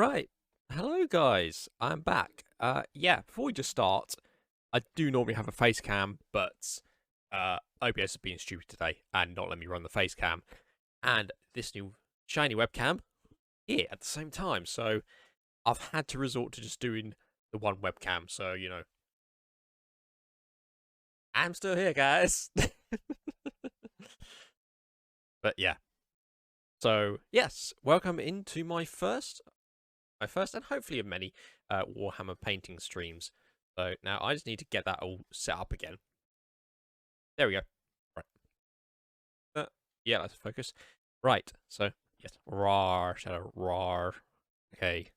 Right. Hello, guys. I'm back. Yeah, before we just start, I do normally have a face cam, but OBS has been stupid today and not let me run the face cam. And this new shiny webcam here at the same time. So I've had to resort to just doing the one webcam. So, I'm still here, guys. But yeah. So, yes, welcome into my first and hopefully of many Warhammer painting streams. So now I just need to get that all set up again. There we go. Right. Yeah, let's focus. Right. So yes, rar shadow rar. Okay.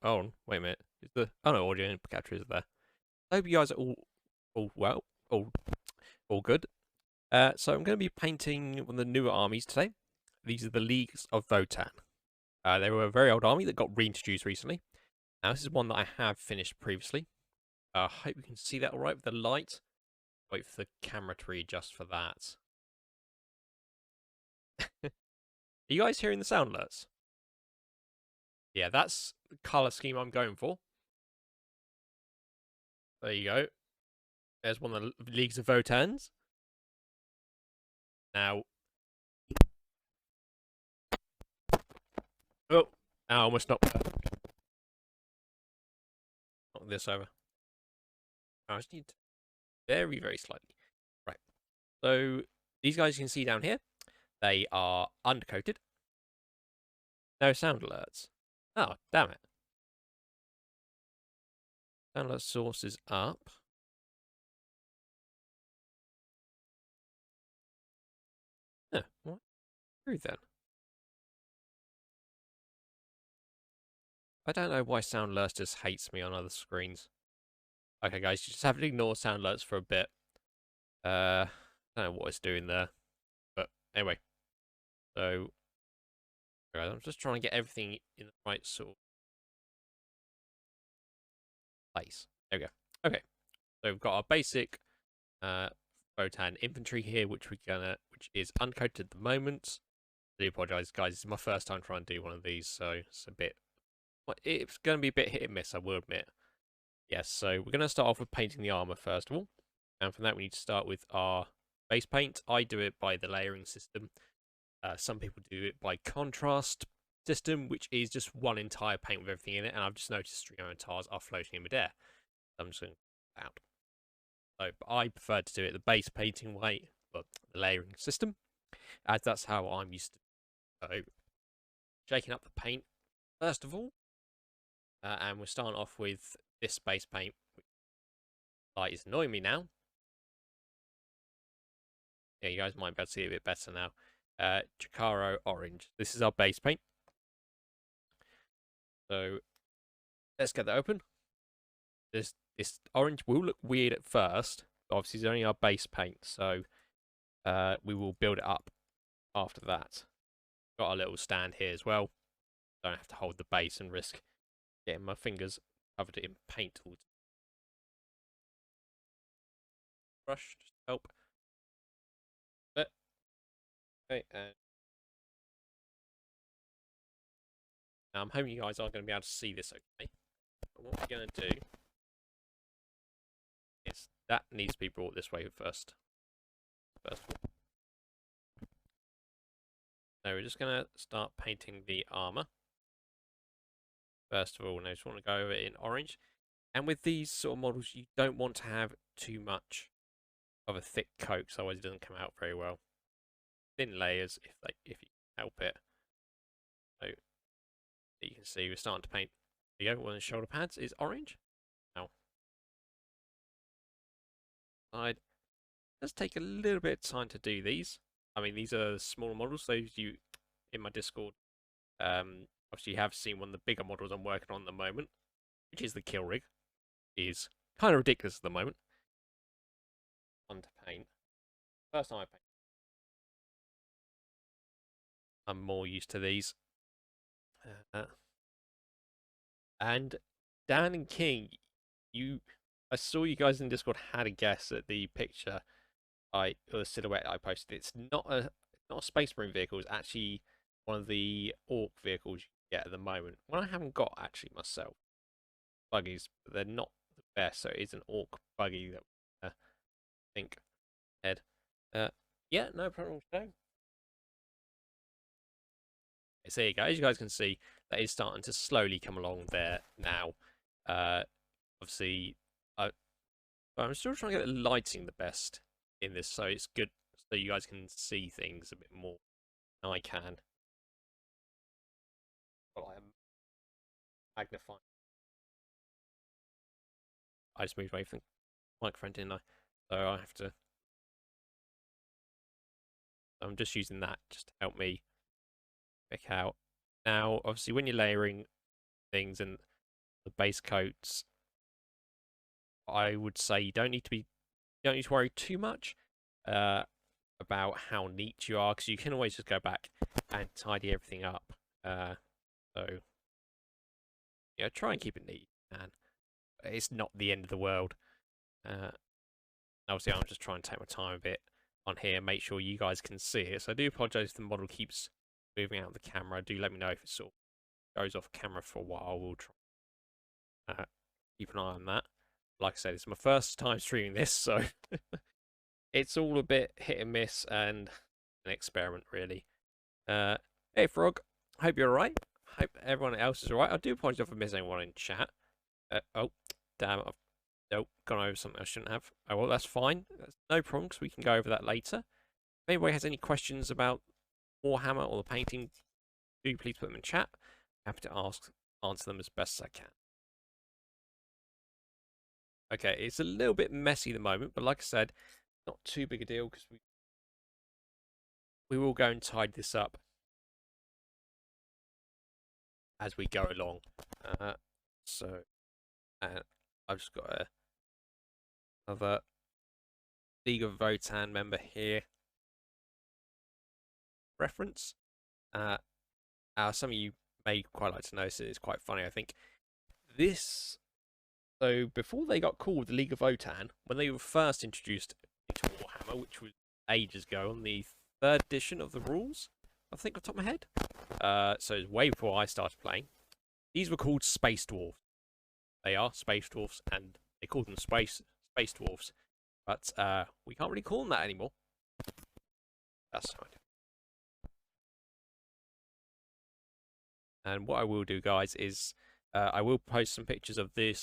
Oh, wait a minute. Is the no audio capture is there? I hope you guys are all well, all good. So I'm going to be painting one of the newer armies today. These are the Leagues of Votann. They were a very old army that got reintroduced recently. Now this is one that I have finished previously. I hope you can see that all right with the light. Wait for the camera to readjust for that. Are you guys hearing the sound alerts? Yeah, that's the colour scheme I'm going for. There you go. There's one of the Leagues of Votanns. Now... Oh! I almost knocked this over. I just need to very, very slightly. Right. So, these guys you can see down here, they are undercoated. No sound alerts. Oh, damn it. Sound alert source is up. Oh, what? Through then. I don't know why sound alerts just hates me on other screens. Okay, guys, you just have to ignore sound alerts for a bit. I don't know what it's doing there. But anyway. So, I'm just trying to get everything in the right sort of place. There we go. Okay. So we've got our basic Votann infantry here, which is uncoated at the moment. I do apologise, guys. This is my first time trying to do one of these, so it's a bit... It's going to be a bit hit and miss, I will admit. Yes, so we're going to start off with painting the armour first of all. And for that, we need to start with our base paint. I do it by the layering system. Some people do it by contrast system, which is just one entire paint with everything in it. And I've just noticed streamer tiles are floating in midair. So I'm just going to out. So I prefer to do it the base painting way, but the layering system, as that's how I'm used to. So shaking up the paint first of all, and we're starting off with this base paint. Light is annoying me now. Yeah, you guys might be able to see it a bit better now. Chicaro orange. This is our base paint. So let's get that open. This orange will look weird at first, but obviously it's only our base paint, so we will build it up after that. Got a little stand here as well. Don't have to hold the base and risk getting my fingers covered in paint. Brush, just help. But okay, now I'm hoping you guys are going to be able to see this okay. But what we're going to do is that needs to be brought this way first. First of all. So we're just going to start painting the armor. First of all, I just want to go over it in orange. And with these sort of models, you don't want to have too much of a thick coat, so otherwise it doesn't come out very well. Thin layers, if you can help it. So you can see we're starting to paint. There you go. One of the shoulder pads is orange. Now, it does take a little bit of time to do these. I mean, these are smaller models. Those you in my Discord, obviously you have seen one of the bigger models I'm working on at the moment, which is the kill rig. Is kind of ridiculous at the moment. Fun to paint. First time I paint. I'm more used to these. And Dan and King, I saw you guys in Discord had a guess at the picture or the silhouette I posted. It's not a Space Marine vehicle. It's actually one of the Orc vehicles yet at the moment. Well, I haven't got actually myself buggies, but they're not the best. So it is an orc buggy that I think head. Yeah, no problem. So there you go. As you guys can see, that is starting to slowly come along there now. Obviously, I'm still trying to get the lighting the best in this, so it's good so you guys can see things a bit more than I can. But I am magnifying. I just moved away from the microphone, didn't I? So I have to. I'm just using that just to help me pick out. Now, obviously, when you're layering things and the base coats, I would say you don't need to worry too much about how neat you are, because you can always just go back and tidy everything up. So yeah, try and keep it neat, and it's not the end of the world. Obviously, I'm just trying to take my time a bit on here, make sure you guys can see it. So I do apologise if the model keeps moving out of the camera. Do let me know if it sort of goes off camera for a while. We'll try keep an eye on that. Like I said, it's my first time streaming this, so it's all a bit hit and miss and an experiment, really. Hey, Frog. Hope you're alright. Hope everyone else is alright. I do apologise for missing anyone in chat. Oh, damn it. I've gone over something I shouldn't have. Oh, well, that's fine. That's no problem, because we can go over that later. If anybody has any questions about Warhammer or the painting, do please put them in chat. Happy to answer them as best as I can. Okay, it's a little bit messy at the moment, but like I said, not too big a deal, because we will go and tidy this up as we go along. So, and I've just got another League of Votann member here. Reference. Some of you may quite like to know, so it's quite funny. I think this. So before they got called the League of Votann, when they were first introduced into Warhammer, which was ages ago, on the 3rd edition of the rules, I think off the top of my head. So it's way before I started playing. These were called Space Dwarves. They are Space Dwarves, and they called them Space Dwarves. But we can't really call them that anymore. That's fine. And what I will do, guys, is I will post some pictures of the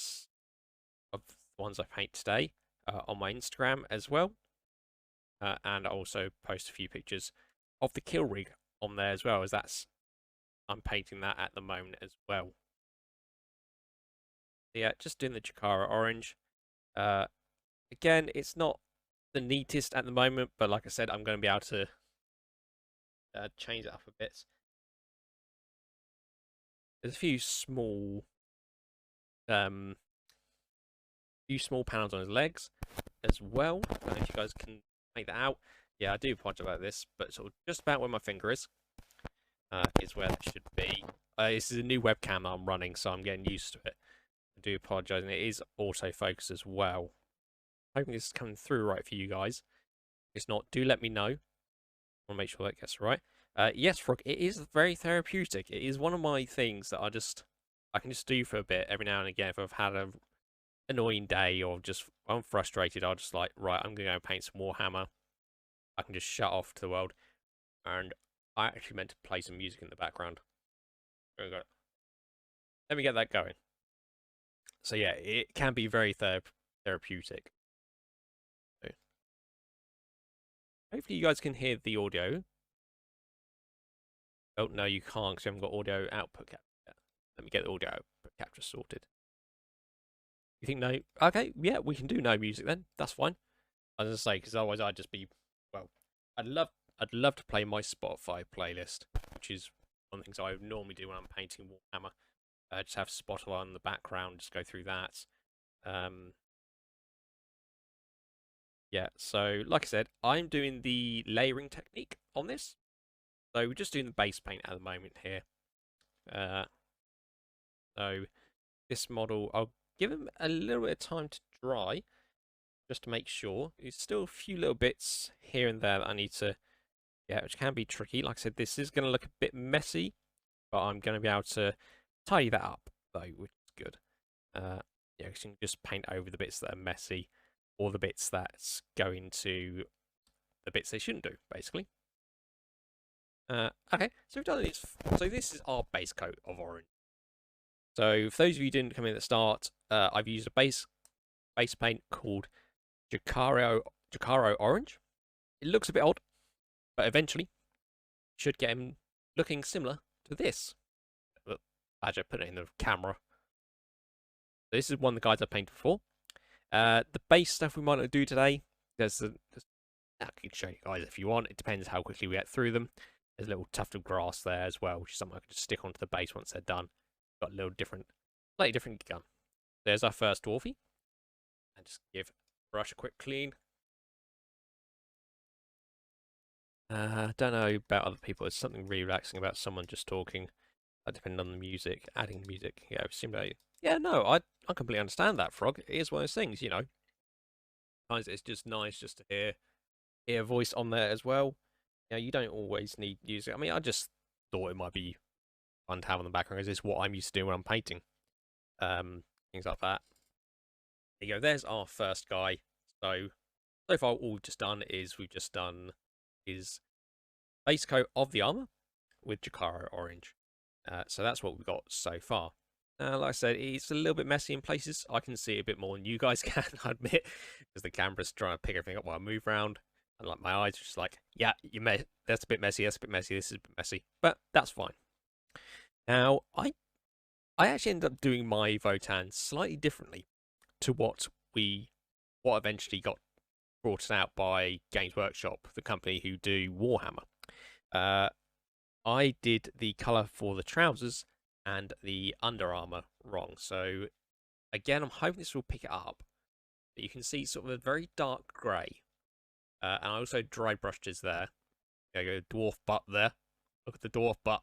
ones I paint today on my Instagram as well. And I'll also post a few pictures of the kill rig on there as well, as I'm painting that at the moment as well. Yeah, just doing the Chikara orange. Again, it's not the neatest at the moment, but like I said, I'm going to be able to change it up a bit. There's a few small panels on his legs as well. I don't know if you guys can make that out. Yeah, I do apologize about this, but sort of just about where my finger is where that should be. This is a new webcam that I'm running, so I'm getting used to it. I do apologise, and it is autofocus as well. Hoping this is coming through right for you guys. If it's not, do let me know. I want to make sure that gets right. Yes, Frog, it is very therapeutic. It is one of my things that I can just do for a bit every now and again. If I've had an annoying day or I'm frustrated, I'll just like, right, I'm going to go paint some Warhammer. I can just shut off to the world. And I actually meant to play some music in the background. There we go. Let me get that going. So yeah, it can be very therapeutic. So, hopefully you guys can hear the audio. Oh, no, you can't, because you haven't got audio output capture yet. Let me get the audio output capture sorted. You think no? Okay, yeah, we can do no music then. That's fine. I was going to say, because otherwise I'd just be, well, I'd love to play my Spotify playlist, which is one of the things I would normally do when I'm painting Warhammer. Just have Spotify in the background, just go through that. Yeah, so like I said, I'm doing the layering technique on this. So we're just doing the base paint at the moment here. So this model, I'll give him a little bit of time to dry, just to make sure. There's still a few little bits here and there that I need to, yeah, which can be tricky. Like I said, this is going to look a bit messy but I'm going to be able to tidy that up, though, which is good. Yeah, because you can just paint over the bits that are messy, or the bits that's going to the bits they shouldn't do, basically. Okay, so we've done this. So this is our base coat of orange. So for those of you who didn't come in at the start, I've used a base paint called Jacaro Orange. It looks a bit odd, but eventually you should get him looking similar to this. Badger put it in the camera. This is one of the guides I painted before. The base stuff we might do today, I can show you guys if you want. It depends how quickly we get through them. There's a little tuft of grass there as well, which is something I can just stick onto the base once they're done. Got a little different, slightly different gun. There's our first dwarfy. And just give brush a quick clean. Don't know about other people. There's something really relaxing about someone just talking. Depending on the music, adding music. Yeah, it seemed like, yeah, no, I completely understand that, Frog. It is one of those things, you know. Sometimes it's just nice just to hear a voice on there as well. You know, you don't always need music. I mean, I just thought it might be fun to have on the background because it's what I'm used to doing when I'm painting. Things like that. There you go. There's our first guy. So far, all we've just done is his base coat of the armor with Jacaro orange. So that's what we've got so far. Like I said, it's a little bit messy in places. I can see it a bit more than you guys can, I admit, because the camera's trying to pick everything up while I move around. And like my eyes are just like, yeah, that's a bit messy, that's a bit messy, this is a bit messy. But that's fine. Now, I actually ended up doing my Votann slightly differently to what eventually got brought out by Games Workshop, the company who do Warhammer. I did the colour for the trousers and the Under Armour wrong. So, again, I'm hoping this will pick it up. But you can see sort of a very dark grey. And I also dry brushed his there. There you go, dwarf butt there. Look at the dwarf butt.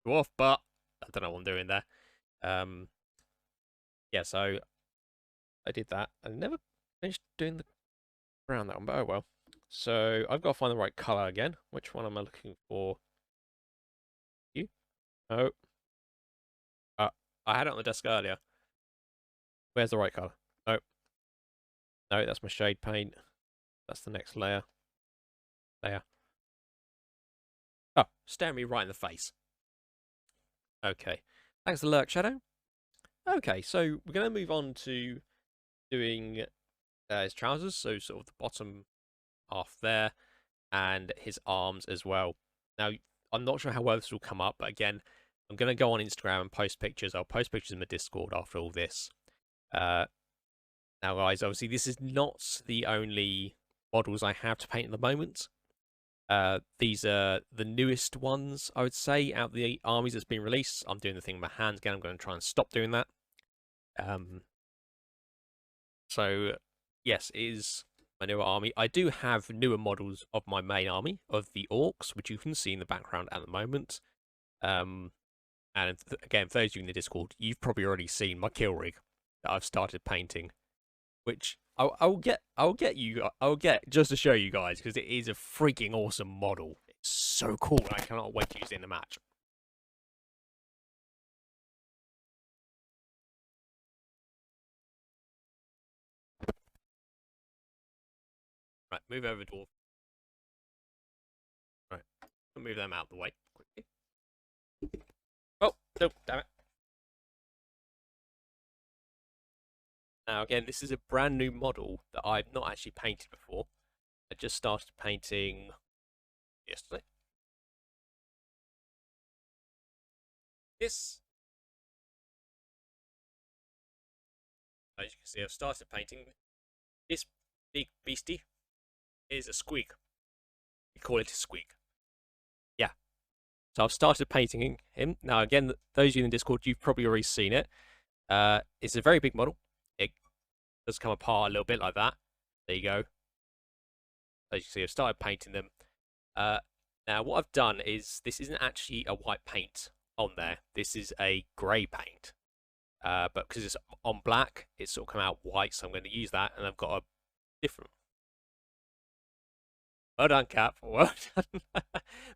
Dwarf butt. I don't know what I'm doing there. Yeah, so I did that. I never finished doing the brown that one, but oh well. So I've got to find the right colour again. Which one am I looking for? Oh. I had it on the desk earlier. Where's the right colour? Oh. No, that's my shade paint. That's the next layer. Oh, staring me right in the face. Okay. Thanks, the Lurk Shadow. Okay, so we're going to move on to doing his trousers. So sort of the bottom half there. And his arms as well. Now, I'm not sure how well this will come up, but again, I'm going to go on Instagram and post pictures. I'll post pictures in my Discord after all this. Now, guys, obviously, this is not the only models I have to paint at the moment. These are the newest ones, I would say, out of the armies that's been released. I'm doing the thing with my hands again. I'm going to try and stop doing that. So, yes, it is my newer army. I do have newer models of my main army, of the orcs, which you can see in the background at the moment. And again, for those of you in the Discord, you've probably already seen my kill rig that I've started painting, which I'll get just to show you guys, because it is a freaking awesome model. It's so cool. I cannot wait to use it in the match. Right, move over, dwarf. Right, I'll move them out of the way quickly. Oh, no, damn it. Now, again, this is a brand new model that I've not actually painted before. I just started painting yesterday. This, as you can see, I've started painting this big beastie. Is a squeak. We call it a squeak. Yeah. So I've started painting him. Now, again, those of you in the Discord, you've probably already seen it. It's a very big model. It does come apart a little bit like that. There you go. As you can see, I've started painting them. Now, what I've done is, this isn't actually a white paint on there. This is a grey paint. But because it's on black, it's sort of come out white, so I'm going to use that, and I've got a different... Well done, Cap. Well done. But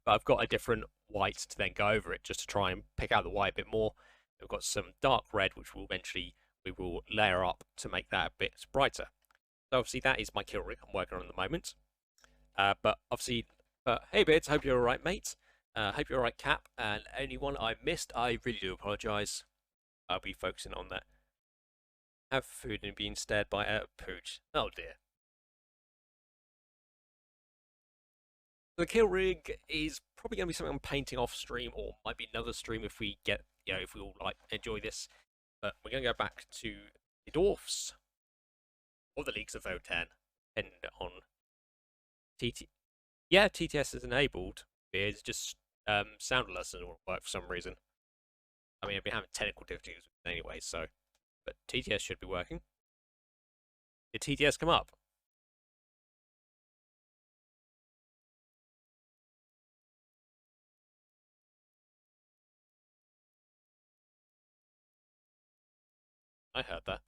I've got a different white to then go over it, just to try and pick out the white a bit more. We've got some dark red, which will eventually we will layer up to make that a bit brighter. So obviously that is my kill rig I'm working on at the moment. But obviously, hey Bids, hope you're alright, mate. Hope you're alright, Cap. And anyone I missed, I really do apologise. I'll be focusing on that. Have food and being stared by a pooch. Oh dear. The kill rig is probably going to be something I'm painting off stream, or might be another stream if we get, if we all like enjoy this. But we're going to go back to the dwarfs, or the Leagues of Votann, and on TT. Yeah, TTS is enabled. It's just soundless doesn't work for some reason. I mean, I've been having technical difficulties anyway, so. But TTS should be working. Did TTS come up? I heard that.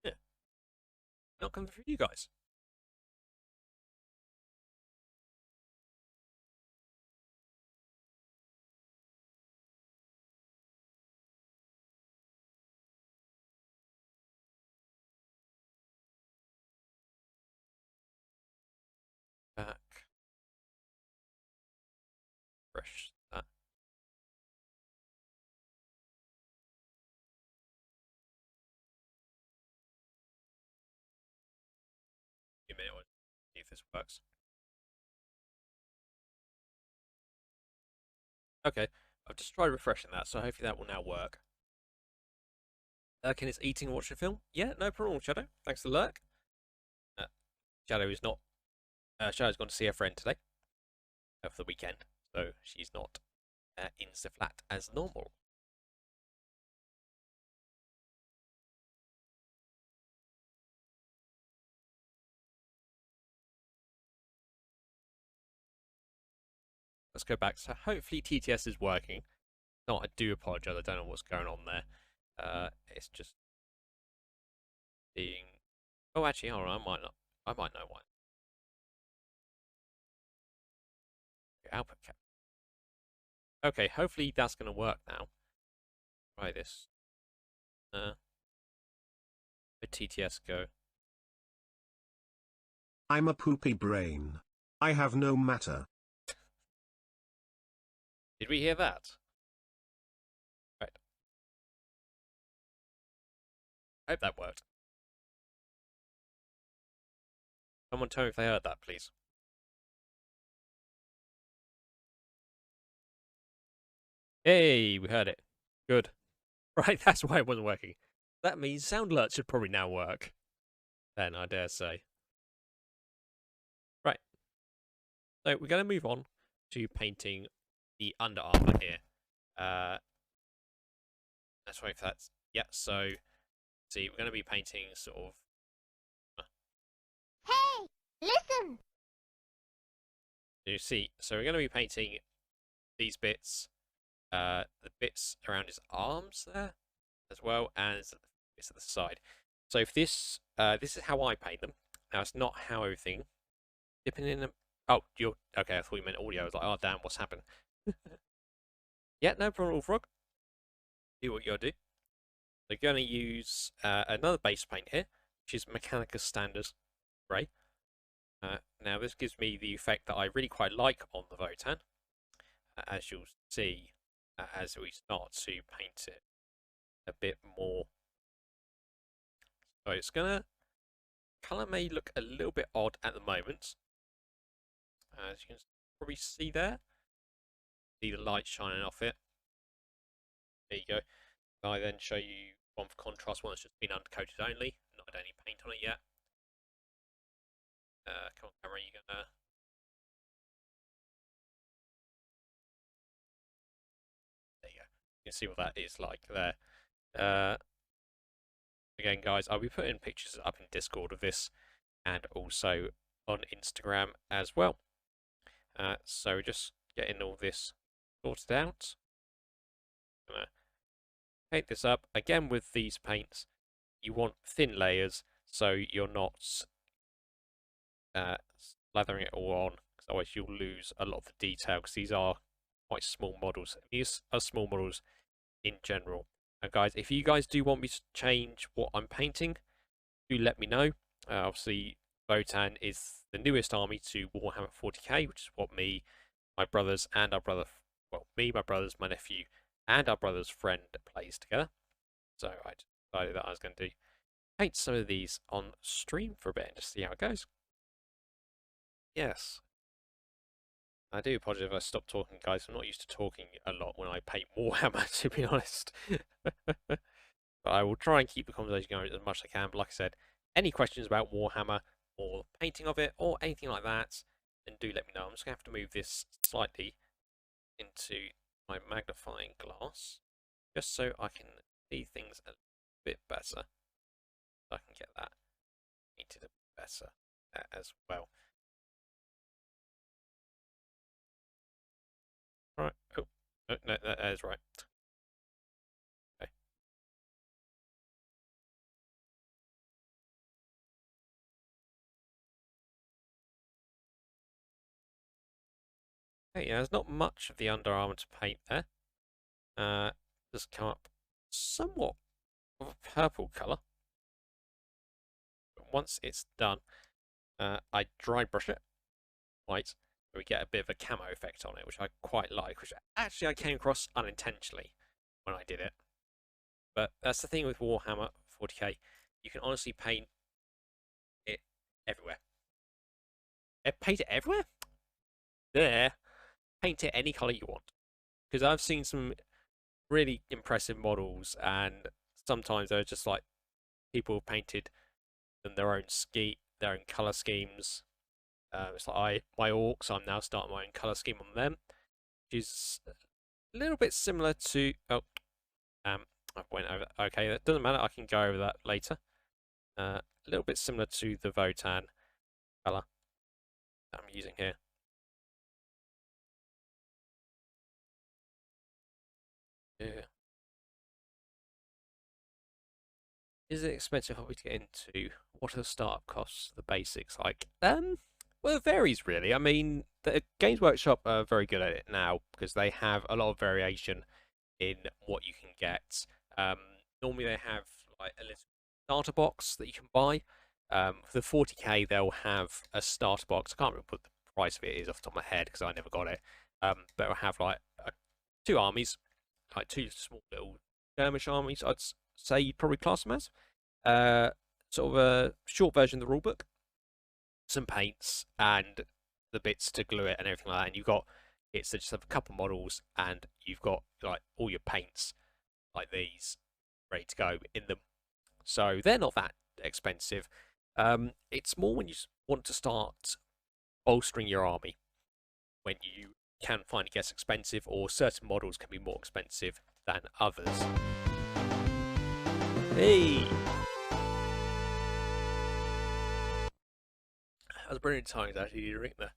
Yeah. Not coming for you guys. Back. Fresh that. Give me a minute, see if this works. Okay, I've just tried refreshing that, so hopefully that will now work. Lurkin is eating and watching a film? Yeah, no problem, Shadow. Thanks to Lurk. Shadow is not. Shadow's gone to see her friend today for the weekend, so she's not in the flat as normal. Let's go back. So hopefully TTS is working. No, I do apologise. I don't know what's going on there. It's just being. Oh, actually, hold on. I might not. I might know why. Output cap. Okay, hopefully that's going to work now. Try this. Where'd TTS go? I'm a poopy brain. I have no matter. Did we hear that? Right. I hope that worked. Someone tell me if they heard that, please. Hey, we heard it. Good. Right, that's why it wasn't working. That means sound alert should probably now work. Then, I dare say. Right. So, we're going to move on to painting the under armor here. Let's wait for that. Yeah, so, see, we're going to be painting sort of... Hey, listen! You see, so we're going to be painting these bits, the bits around his arms there, as well as the bits at the side. So if this, this is how I paint them. Now it's not how everything. Dipping in them. Oh, you're okay. I thought you meant audio. I was like, oh damn, what's happened? Yeah, no problem, Frog. Do what you gotta do. We're going to use another base paint here, which is Mechanicus Standard Grey. Now this gives me the effect that I really quite like on the Votann, as you'll see as we start to paint it a bit more. So it's gonna, colour may look a little bit odd at the moment, as you can probably see there. See the light shining off it. There you go. I then show you one for contrast, one that's just been undercoated only, not had any paint on it yet. Come on, camera, you're gonna. There you go. You can see what that is like there. Again, guys, I'll be putting pictures up in Discord of this and also on Instagram as well. So just getting all this sorted out. Gonna paint this up. Again, with these paints, you want thin layers so you're not slathering it all on, because otherwise you'll lose a lot of the detail, because these are quite small models. These are small models in general. Now guys, if you guys do want me to change what I'm painting, do let me know. Obviously, Votann is the newest army to Warhammer 40k, which is what me, my brothers, and our brother, well, me, my brothers, my nephew, and our brother's friend plays together. So I decided that I was going to paint some of these on stream for a bit and just see how it goes. Yes. I do apologize if I stop talking, guys. I'm not used to talking a lot when I paint Warhammer, to be honest. But I will try and keep the conversation going as much as I can. But like I said, any questions about Warhammer or painting of it or anything like that, then do let me know. I'm just going to have to move this slightly into my magnifying glass just so I can see things a bit better. So I can get that painted a bit better as well. Right. Oh, no, that is right. Okay. Okay, yeah, there's not much of the underarmour to paint there. Just come up somewhat of a purple colour. But once it's done, I dry brush it white, so we get a bit of a camo effect on it, which I quite like, which actually I came across unintentionally when I did it. But that's the thing with Warhammer 40k, you can honestly paint it everywhere. Paint it everywhere? There. Paint it any colour you want. Because I've seen some really impressive models, and sometimes they're just like people have painted their own their own colour schemes. It's like my orcs, I'm now starting my own colour scheme on them, which is a little bit similar to I went over that. Okay, that doesn't matter, I can go over that later. A little bit similar to the Votann colour that I'm using here. Yeah. Is it expensive hobby to get into? What are the startup costs? The basics, like well, it varies really. I mean, the Games Workshop are very good at it now because they have a lot of variation in what you can get. Normally they have like a little starter box that you can buy. For the 40k, they'll have a starter box. I can't remember what the price of it is off the top of my head because I never got it. But it'll have like two armies, like two small little skirmish armies. I'd say you'd probably class them as sort of a short version of the rulebook, some paints, and the bits to glue it and everything like that. And you've got it's just have a couple models, and you've got like all your paints like these ready to go in them. So they're not that expensive. It's more when you want to start bolstering your army, when you can find it gets expensive, or certain models can be more expensive than others. Hey! That was brilliant times actually, you ring there.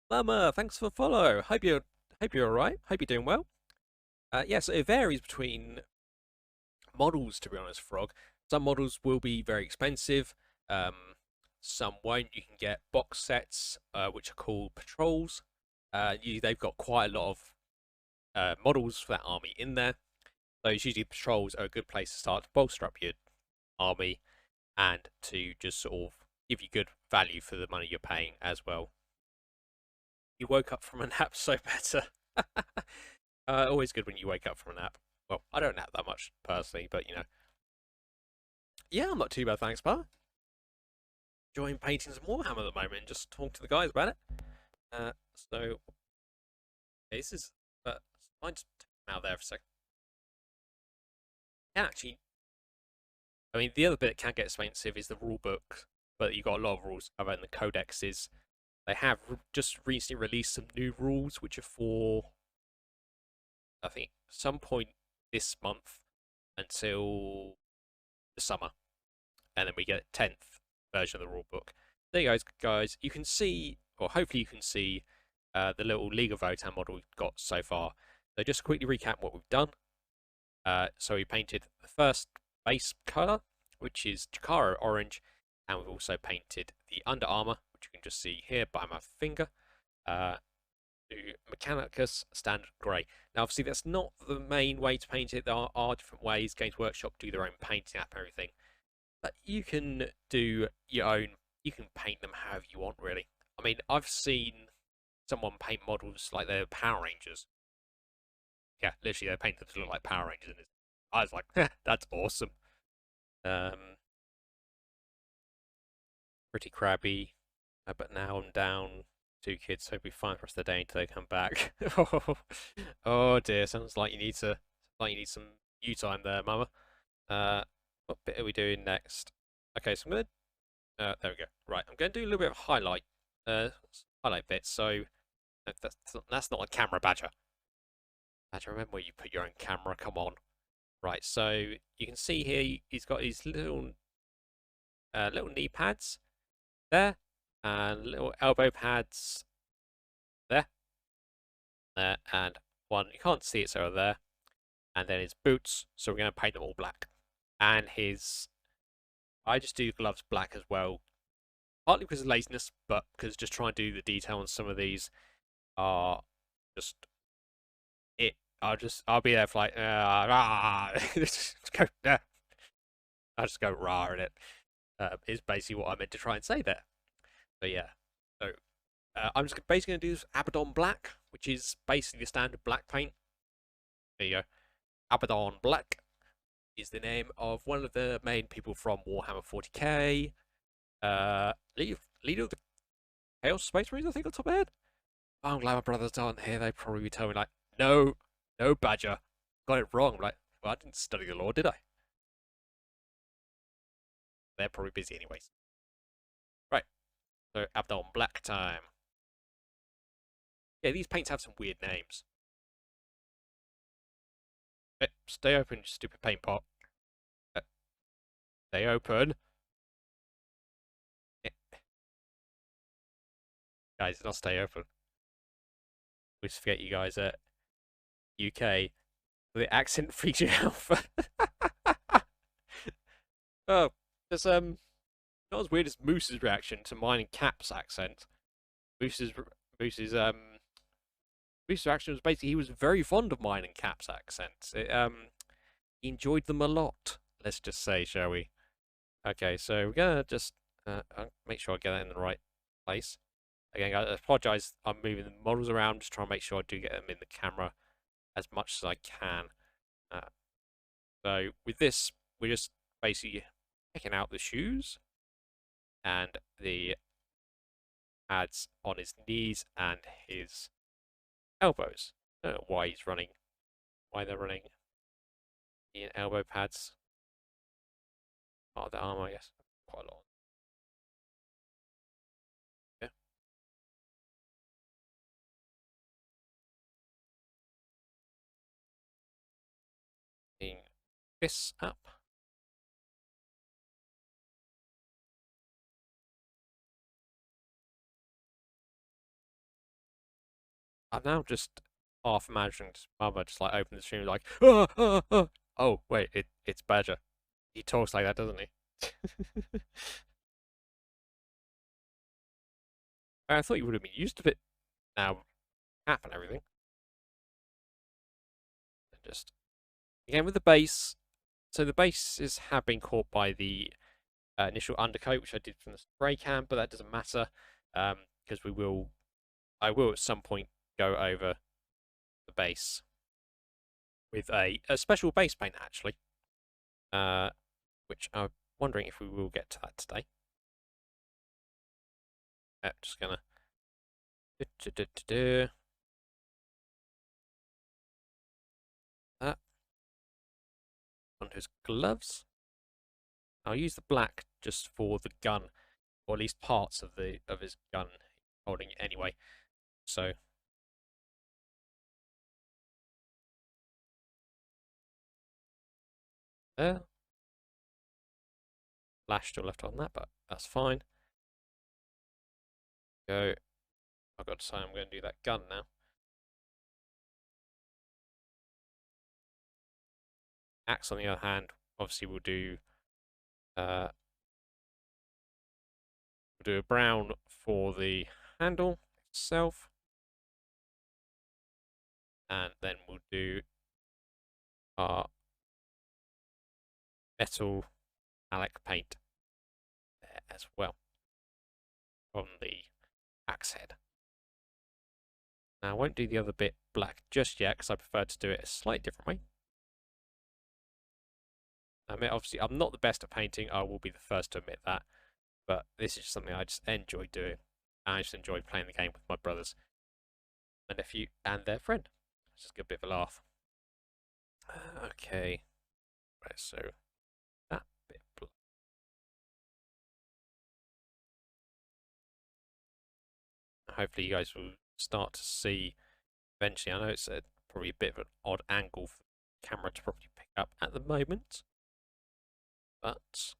Mama, thanks for the follow. Hope you're alright. Hope you're doing well. Yes, it varies between models, to be honest, Frog. Some models will be very expensive, some won't. You can get box sets, which are called patrols. They've got quite a lot of models for that army in there. Those usually patrols are a good place to start to bolster up your army and to just sort of give you good value for the money you're paying as well. You woke up from a nap, so better. Always good when you wake up from a nap. Well, I don't nap that much personally, but you know. Yeah, I'm not too bad, thanks, pal. Enjoying painting some Warhammer at the moment and just talking to the guys about it. So, this is. I'll just take them out there for a second. Yeah, actually, I mean, the other bit that can get expensive is the rule book, but you've got a lot of rules to cover, and the codexes. They have just recently released some new rules, which are for, I think, some point this month until the summer, and then we get a 10th version of the rule book. There you guys. You can see, or hopefully you can see, the little League of Votann model we've got so far. So just quickly recap what we've done. So we painted the first base colour, which is Chikara orange, and we've also painted the under armour, which you can just see here by my finger, to Mechanicus standard grey. Now, obviously, that's not the main way to paint it. There are different ways. Games Workshop do their own painting app and everything, but you can do your own. You can paint them however you want, really. I mean, I've seen someone paint models like they're Power Rangers. Yeah, literally, they paint them to look like Power Rangers, and I was like, that's awesome. Pretty crabby, but now I'm down 2 kids, so it'll be fine for us today until they come back. Oh dear, sounds like you need some you time there, Mama. What bit are we doing next? Okay, so I'm gonna there we go. Right, I'm gonna do a little bit of highlight bit. So that's not a camera, Badger. Badger, remember where you put your own camera. Come on. Right, so you can see here he's got his little knee pads there, and little elbow pads there, and one you can't see it, so there, and then his boots. So we're going to paint them all black, and I just do gloves black as well, partly because of laziness, but because just trying to do the detail on some of these are just it. I'll be there for like just go I just go rah in it. Is basically what I meant to try and say there. But yeah, so I'm just basically going to do this Abaddon Black, which is basically the standard black paint. There you go. Abaddon Black is the name of one of the main people from Warhammer 40k. Leader of the Chaos Space Marines, I think, on top of my head. Oh, I'm glad my brothers aren't here. They'd probably be telling me, like, no, Badger. Got it wrong. I'm like, well, I didn't study the law, did I? They're probably busy anyways. Right. So, Abaddon Black time. Yeah, these paints have some weird names. Stay open, you stupid paint pot. Stay open. Guys, not stay open. We just forget you guys at UK. The accent freaks you out. Oh, there's not as weird as Moose's reaction to mine and Cap's accent. Moose's Moose's reaction was basically he was very fond of mine and Cap's accents. He enjoyed them a lot. Let's just say, shall we? Okay, so we're gonna just make sure I get that in the right place. Again, I apologise. I'm moving the models around, just trying to make sure I do get them in the camera as much as I can. So with this, we're just basically picking out the shoes and the pads on his knees and his elbows. I don't know why they're running in elbow pads. Part of the armor, I guess. Quite a lot. Yeah. Picking this up. I've now just half imagined Mother just like open the stream like, oh wait, it's Badger. He talks like that, doesn't he? I thought you would have been used to it now, cap and everything. And just again with the base. So the bases have been caught by the initial undercoat, which I did from the spray can, but that doesn't matter because I will at some point go over the base with a special base paint actually, which I'm wondering if we will get to that today. Just gonna that on his gloves. I'll use the black just for the gun, or at least parts of his gun holding it anyway. So there. Lash still left on that, but that's fine. Go. I've got to say I'm going to do that gun now. Axe, on the other hand, obviously we'll do a brown for the handle itself, and then we'll do our metal metallic paint there as well on the axe head. Now I won't do the other bit black just yet because I prefer to do it a slightly different way. I mean, obviously I'm not the best at painting, I will be the first to admit that, but this is just something I just enjoy doing. I just enjoy playing the game with my brothers, my nephew, and their friend. It's just a bit of a laugh. Okay, right, so that bit black. Hopefully you guys will start to see eventually. I know it's probably a bit of an odd angle for the camera to probably pick up at the moment, but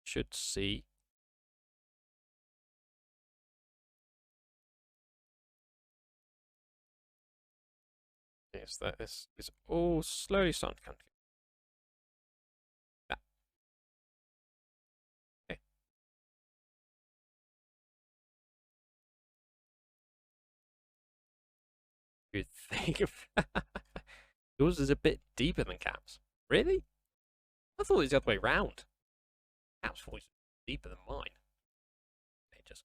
should see. Is that this is all slowly starting to come together. Okay. Good thing. Yours is a bit deeper than Cap's. Really? I thought it was the other way round. Cap's voice is deeper than mine. They just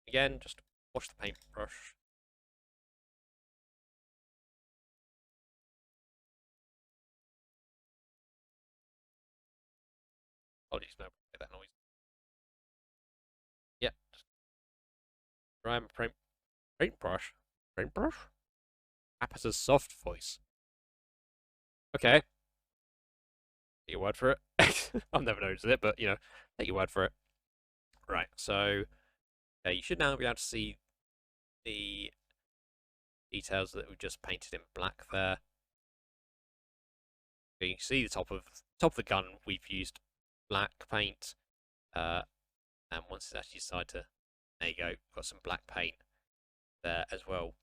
again, just wash the paintbrush. Apologies, no, get that noise. Yeah, just dry my paintbrush. Paintbrush? Cap has a soft voice. Okay. Take your word for it. I've never noticed it, but you know, take your word for it. Right, so you should now be able to see the details that we've just painted in black there. So you can see the top of the gun. We've used black paint, and once it's actually decided to, there you go, got some black paint there as well.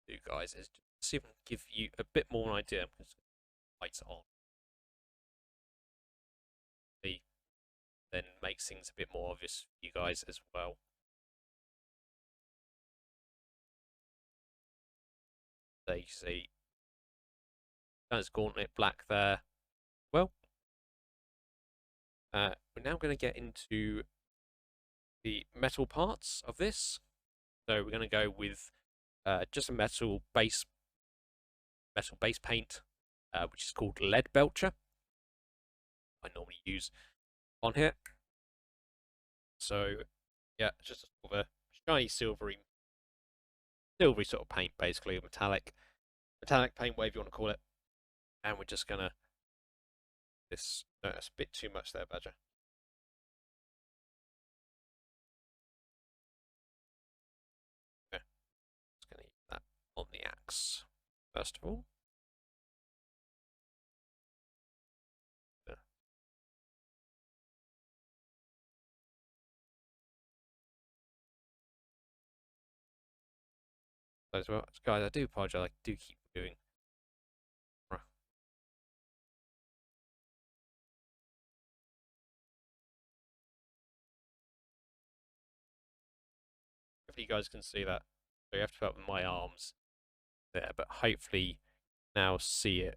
You guys is just see if I can give you a bit more of an idea. Lights on. Then makes things a bit more obvious for you guys as well. There you see, that's gauntlet black there. Well, we're now going to get into the metal parts of this. So we're going to go with just a metal base paint, which is called Lead Belcher. I normally use on here. So yeah, just sort of a shiny silvery sort of paint, basically metallic paint, whatever you want to call it. And we're just gonna this. No, that's a bit too much there, Badger. Okay, just gonna use that on the axe first of all. As well, guys, I do apologize. I do keep doing. Hopefully, you guys can see that. So you have to put up my arms there, but hopefully now see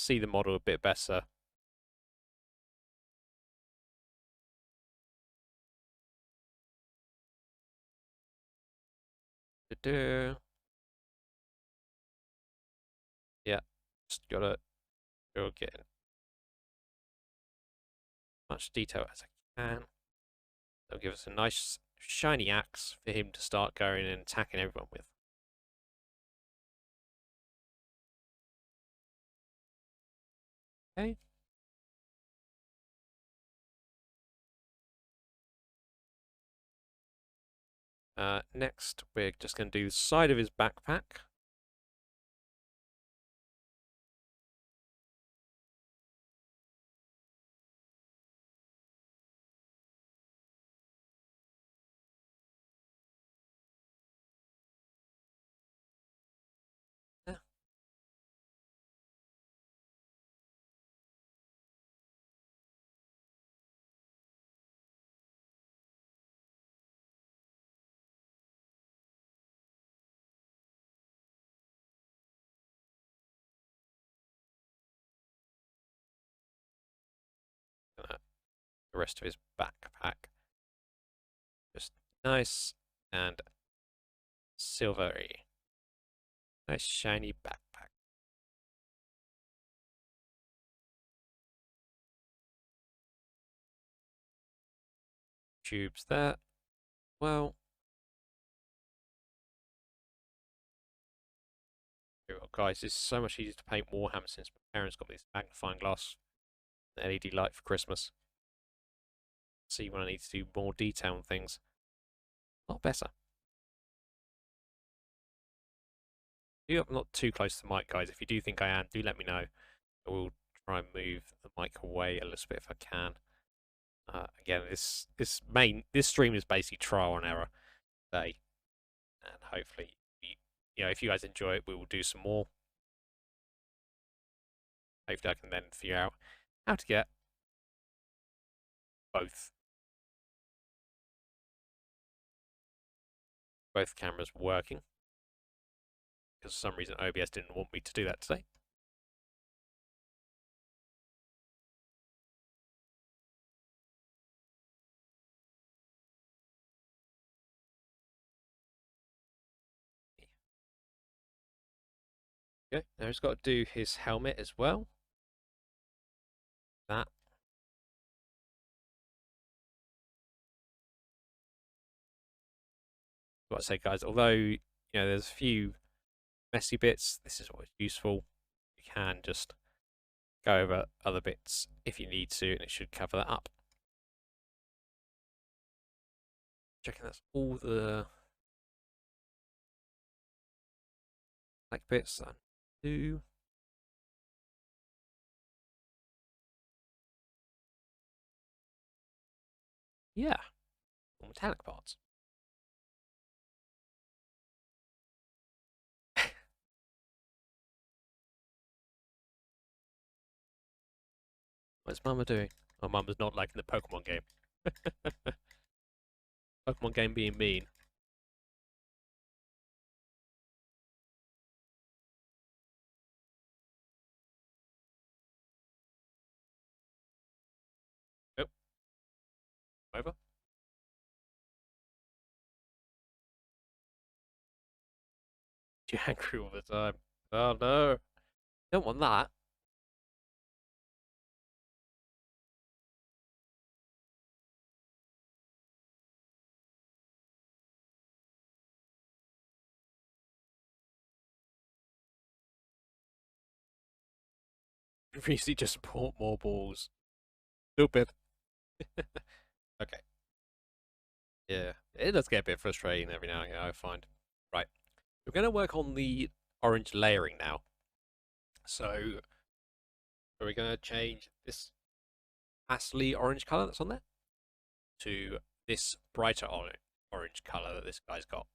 the model a bit better. Yeah, just gotta get in as much detail as I can. That'll give us a nice shiny axe for him to start going and attacking everyone with. Okay. Next, we're just going to do the side of his backpack. the rest of his backpack. Just nice and silvery. Nice shiny backpack. Tubes there. Well, guys, it's so much easier to paint Warhammer since my parents got me this magnifying glass LED light for Christmas. See when I need to do more detail on things. A lot better. I'm not too close to the mic, guys. If you do think I am, do let me know. I will try and move the mic away a little bit if I can. Again, this stream is basically trial and error today, and hopefully, if you guys enjoy it, we will do some more. Hopefully, I can then figure out how to get both cameras working. Because for some reason OBS didn't want me to do that today. Okay, now he's got to do his helmet as well. That. What I say, guys, although there's a few messy bits, this is always useful. You can just go over other bits if you need to, and it should cover that up. Checking that's all the black bits that I do. Yeah, all metallic parts. What's Mama doing? Oh, Mama's not liking the Pokemon game. Pokemon game being mean. Oh, over. You're angry all the time. Oh no. Don't want that. Recently just bought more balls. Stupid. Okay. Yeah, it does get a bit frustrating every now and again, I find. Right. We're going to work on the orange layering now. So we're going to change this pastely orange colour that's on there to this brighter orange colour that this guy's got.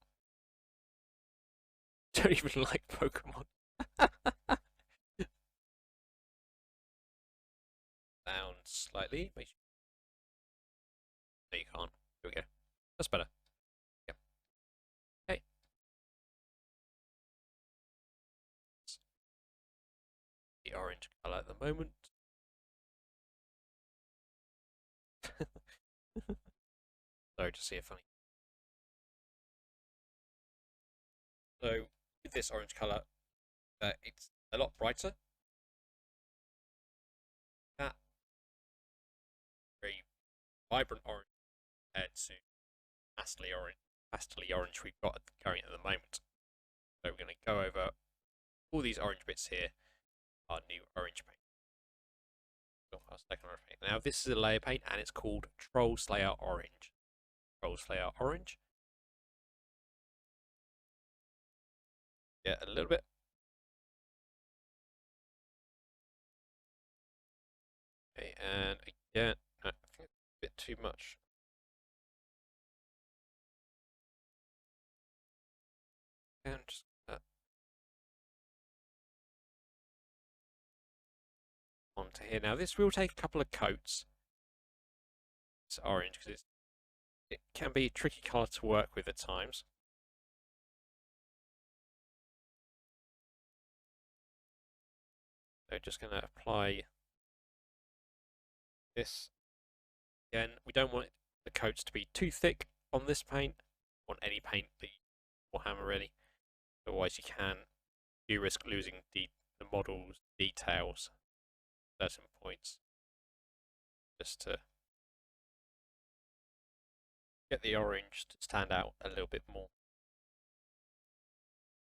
Don't even like Pokemon. Down slightly. Make sure. No, you can't. Here we go. That's better. Yep. Okay. The orange colour at the moment. Sorry to see it funny. So with this orange colour, it's a lot brighter. That very vibrant orange compared to pastely orange we've got going at the moment. So we're going to go over all these orange bits here, our new orange paint. Our second orange paint. Now this is a layer paint and it's called Troll Slayer Orange. Troll Slayer Orange. Yeah, a little bit. Okay, and again, a bit too much. And just onto here. Now this will take a couple of coats. It's orange because it can be a tricky colour to work with at times. So just going to apply this Again, we don't want the coats to be too thick on this paint, on any paint that you warhammer really. Otherwise you risk losing the model's details at certain points. Just to get the orange to stand out a little bit more.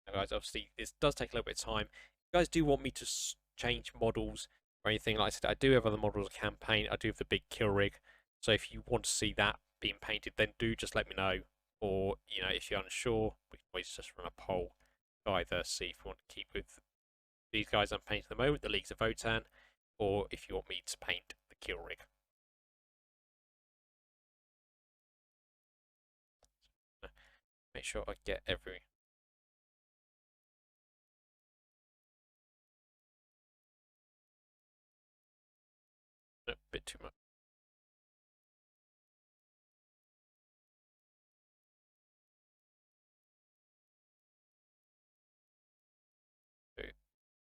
Now guys, obviously this does take a little bit of time. If you guys do want me to change models or anything, like I said, I do have other models I can paint. I do have the big kill rig. So if you want to see that being painted, then do just let me know. Or, if you're unsure, we can always just run a poll to either see if you want to keep with these guys I'm painting at the moment, the Leagues of Votann, or if you want me to paint the kill rig. Make sure I get every... A bit too much.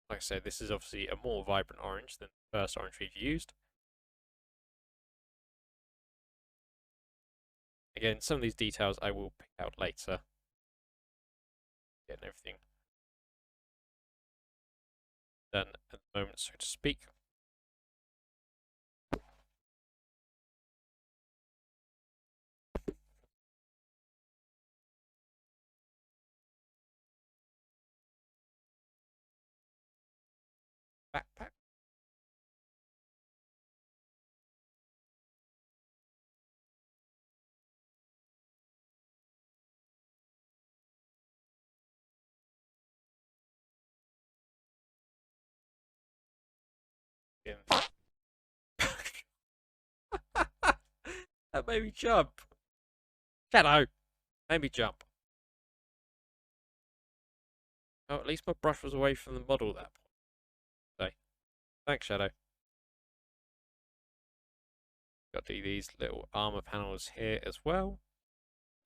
Like I said, this is obviously a more vibrant orange than the first orange we've used. Again, some of these details I will pick out later. Getting everything done at the moment, so to speak. Backpack. That made me jump. Shadow, made me jump. Oh, at least my brush was away from the model at that point. So, thanks, Shadow. Got to do these little armor panels here as well,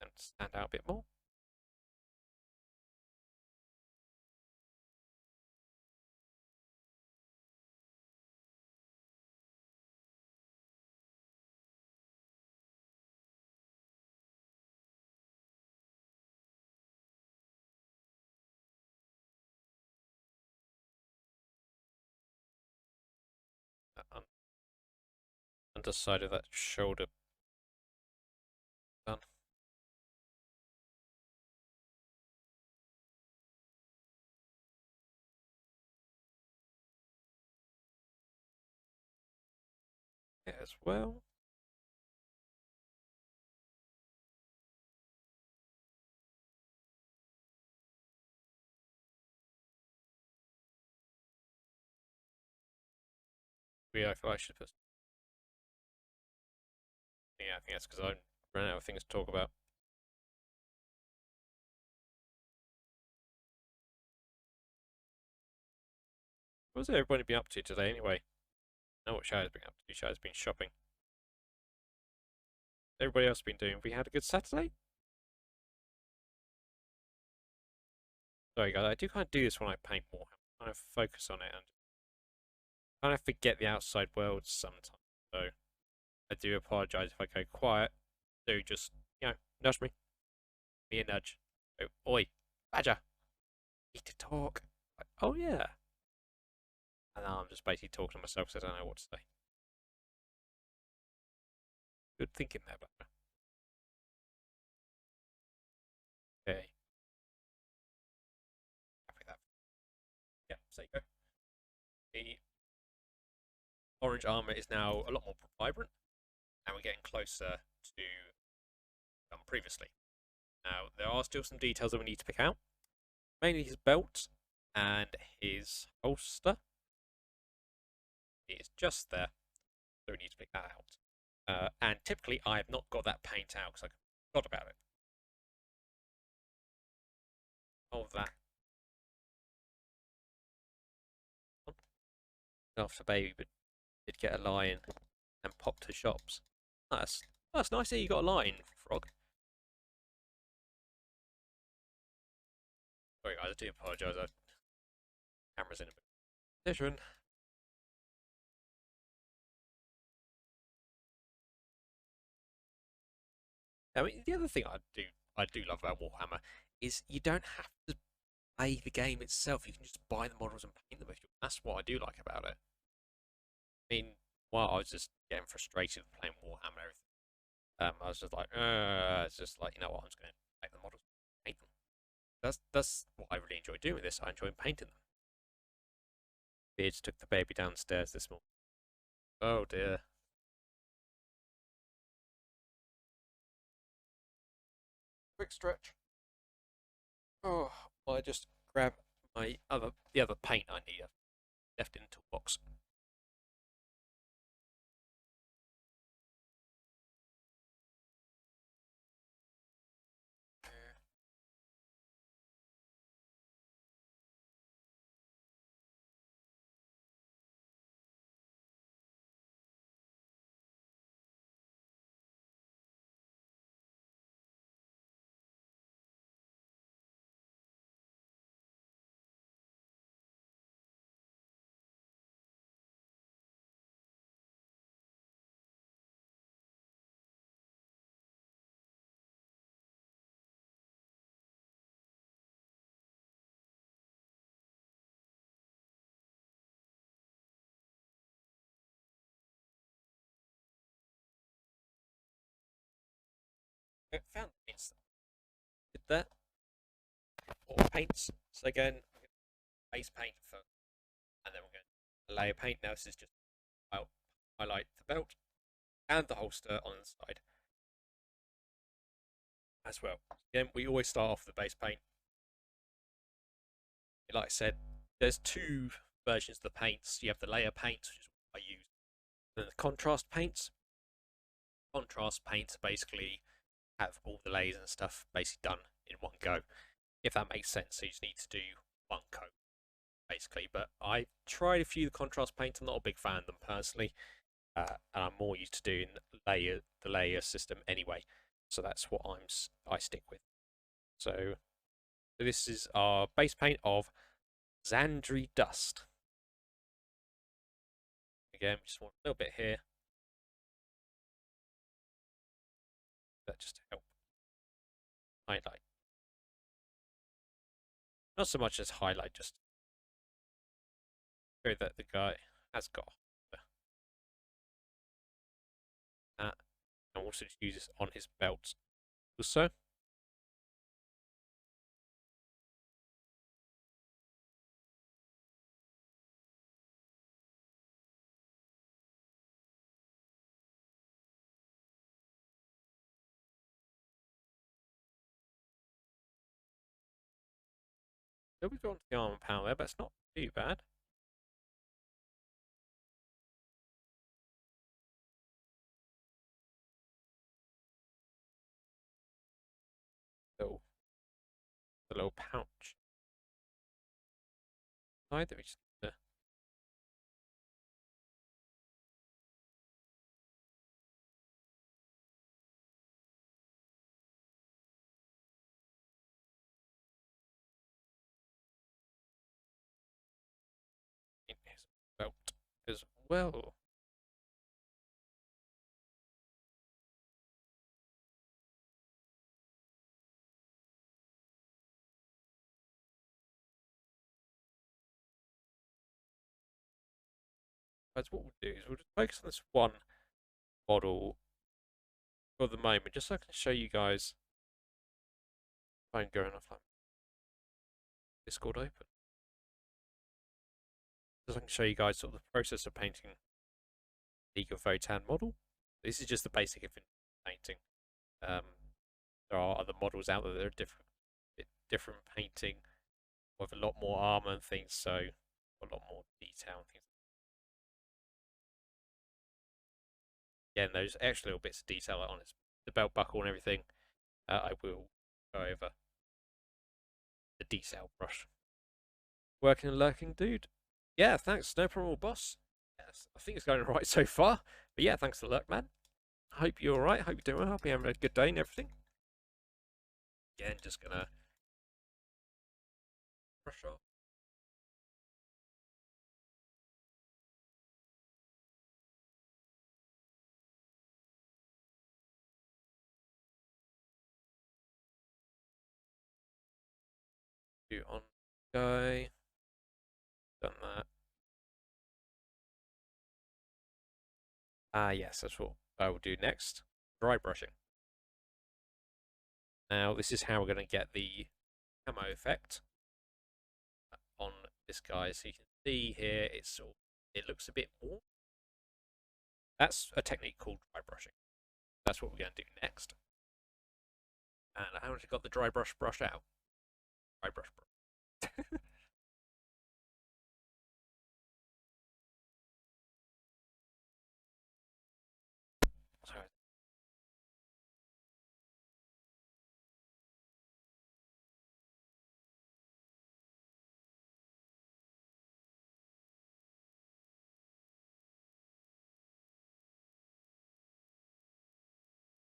and stand out a bit more. Underside of that shoulder done. Yeah, as well. Yeah, I feel I should put. Yeah, I think that's because I ran out of things to talk about. What's everybody been up to today anyway? I know what Shadow's been up to. Shadow's been shopping. Everybody else been doing? We had a good Saturday? Sorry guys, I do kind of do this when I paint more. I kind of focus on it and kind of forget the outside world sometimes. So I do apologise if I go quiet. Do just, nudge me. Be a nudge. Go, oi, Badger, need to talk. Like, oh yeah. And now I'm just basically talking to myself because I don't know what to say. Good thinking there, Badger. Okay. Happy with that. Yeah, so you go. The orange armour is now a lot more vibrant, and we're getting closer to previously. Now, there are still some details that we need to pick out. Mainly his belt and his holster. It is just there, so we need to pick that out. And typically, I have not got that paint out because I forgot about it. Of that. After baby did get a lion and popped to shops. That's nice that you got a lion, Frog. Sorry guys, I do apologise. Camera's in a position. I mean, the other thing I do love about Warhammer is you don't have to play the game itself. You can just buy the models and paint them if you want. That's what I do like about it. I mean, while I was just getting frustrated with playing Warhammer and everything, I was just like, it's just like, you know what, I'm just going to take the models and paint them. That's what I really enjoy doing with this. I enjoy painting them. Beards took the baby downstairs this morning. Oh dear. Quick stretch. Oh, well, I just grab the other paint I need. I've left in the toolbox. I found the paints. Did that. Or paints. So again, base paint first, and then we're going to layer paint. Now this is just, I'll highlight the belt and the holster on the side as well. Again, we always start off with the base paint. Like I said, there's two versions of the paints. You have the layer paints, which is what I use, and then the contrast paints. Contrast paints basically have all the layers and stuff basically done in one go, if that makes sense. So you just need to do one coat basically. But I tried a few contrast paints. I'm not a big fan of them personally, and I'm more used to doing the layer system anyway. So that's what I stick with. So this is our base paint of Xandri Dust. Again, we just want a little bit here. That just to help highlight. Not so much as highlight, just show that the guy has got that. And also just use this on his belt also. So we've gone to the armor panel there, but it's not too bad. So the little pouch. Either we just need to in his belt as well. But what we'll do is we'll just focus on this one model for the moment, just so I can show you guys. Phone going off. Discord open. Just so I can show you guys sort of the process of painting League of Votann model. This is just the basic painting. There are other models out there that are different painting with a lot more armor and things, so a lot more detail and things. Yeah, and those extra little bits of detail on the belt buckle and everything, I will go over the detail brush. Working and lurking, dude. Yeah, thanks. No problem, boss. Yes, I think it's going alright so far. But yeah, thanks for the lurk, man. I hope you're alright. Hope you're doing well. Hope you're having a good day and everything. Again, just gonna brush off. do on guy. Done that. Ah, yes, that's what I will do next. Dry brushing. Now, this is how we're going to get the camo effect on this guy. So you can see here, it looks a bit warm. That's a technique called dry brushing. That's what we're going to do next. And I haven't got the dry brush out. Dry brush. Sorry.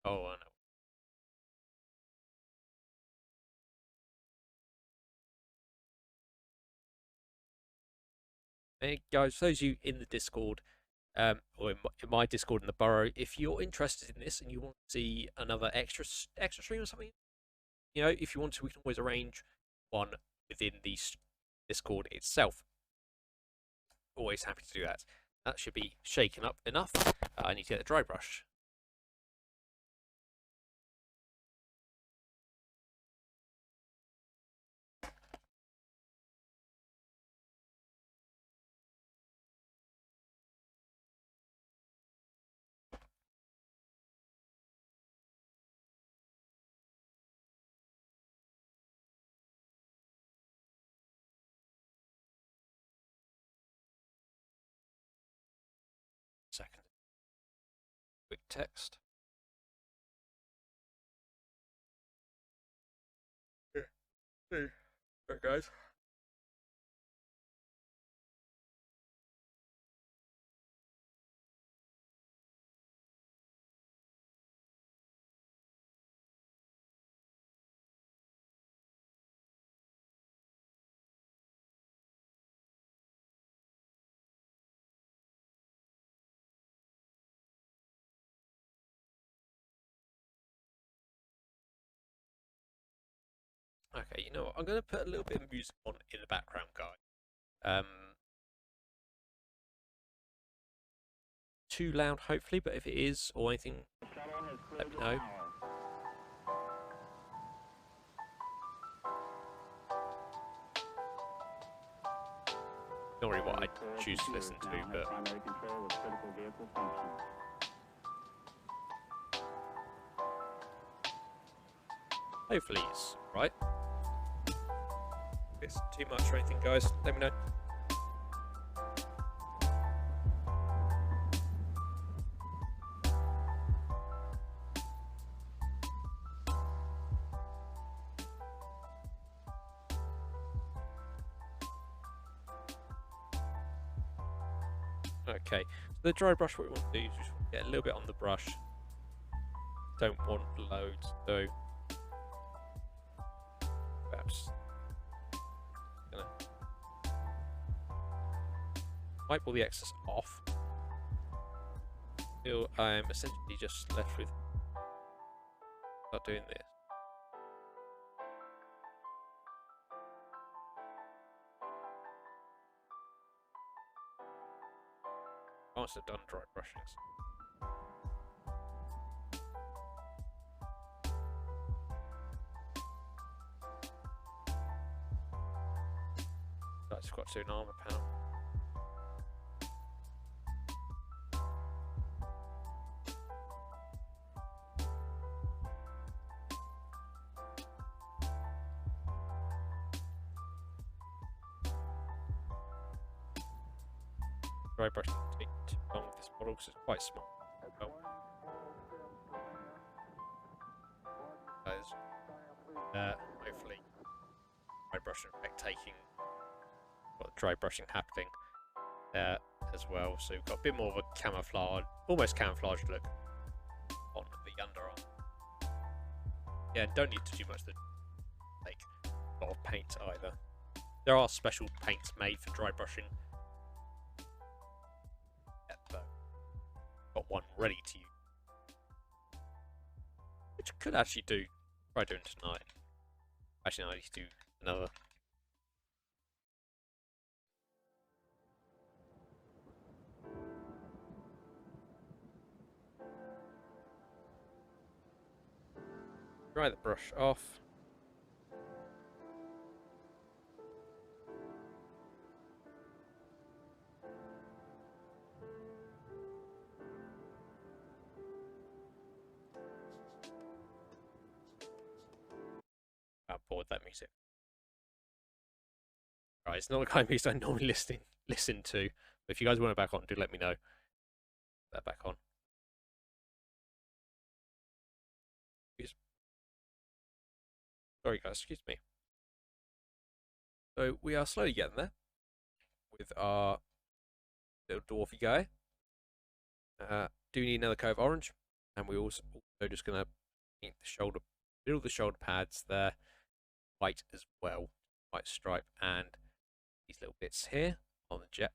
Oh, I know. Hey guys, those of you in the Discord, or in my Discord in the Burrow, if you're interested in this and you want to see another extra stream or something, you know, if you want to, we can always arrange one within the Discord itself. Always happy to do that. That should be shaken up enough. I need to get a dry brush. Second. Quick text. Hey, guys. Okay, you know what? I'm going to put a little bit of music on in the background, guys. Too loud, hopefully, but if it is or anything, let me know. Not really what I choose to listen to, but hopefully it's right. If it's too much or anything, guys, let me know. Okay, so the dry brush, what we want to do is just get a little bit on the brush. Don't want loads, so perhaps gonna wipe all the excess off. Until I'm essentially just left with start doing this. Once I've done dry brushing. I just got to an armor panel. Dry brushing take too long with this model because it's quite small. Oh. Hopefully, dry brushing effect taking. Got dry brushing happening there as well, so we've got a bit more of a camouflage, almost camouflage look on the underarm. Yeah, don't need to do much to take a lot of paint either. There are special paints made for dry brushing. Yeah, got one ready to use, which I could actually try doing tonight. Actually, no, I need to do another Dry the brush off. I'm bored that music. Right, it's not the kind of music I normally listen to. But if you guys want it back on, do let me know. Put that back on. Sorry guys, excuse me. So we are slowly getting there with our little dwarfy guy. Do need another coat of orange, and we also just gonna paint the shoulder, middle of the shoulder pads there, white as well, white stripe, and these little bits here on the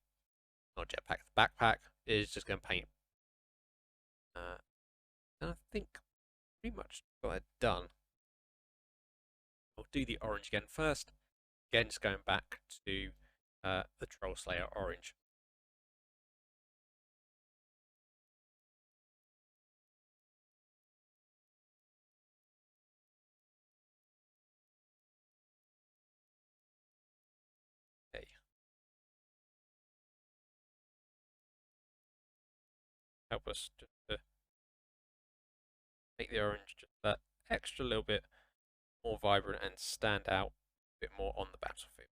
not jetpack, the backpack is just gonna paint. And I think pretty much got it done. I'll do the orange again first. Again, just going back to the Troll Slayer orange. Okay. Help us just to make the orange just that extra little bit more vibrant and stand out a bit more on the battlefield.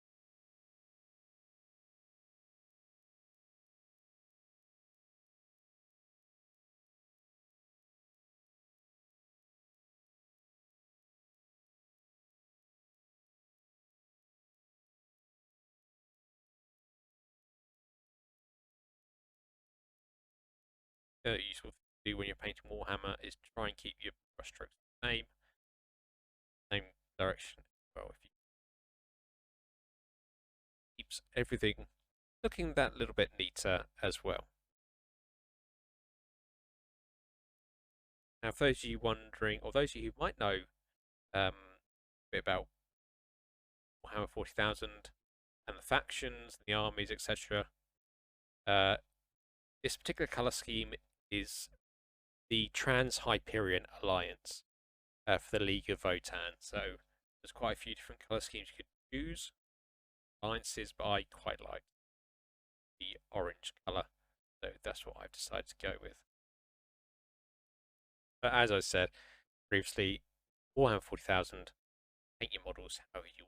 Useful to do when you're painting Warhammer is try and keep your brushstrokes the same direction. Well, if you keeps everything looking that little bit neater as well. Now, for those of you wondering, or those of you who might know a bit about Warhammer 40,000 and the factions, and the armies, etc., this particular colour scheme is the Trans Hyperion Alliance for the League of Votann. So there's quite a few different colour schemes you could choose, alliances, but I quite like the orange colour, so that's what I've decided to go with. But as I said previously, Warhammer 40,000, paint your models however you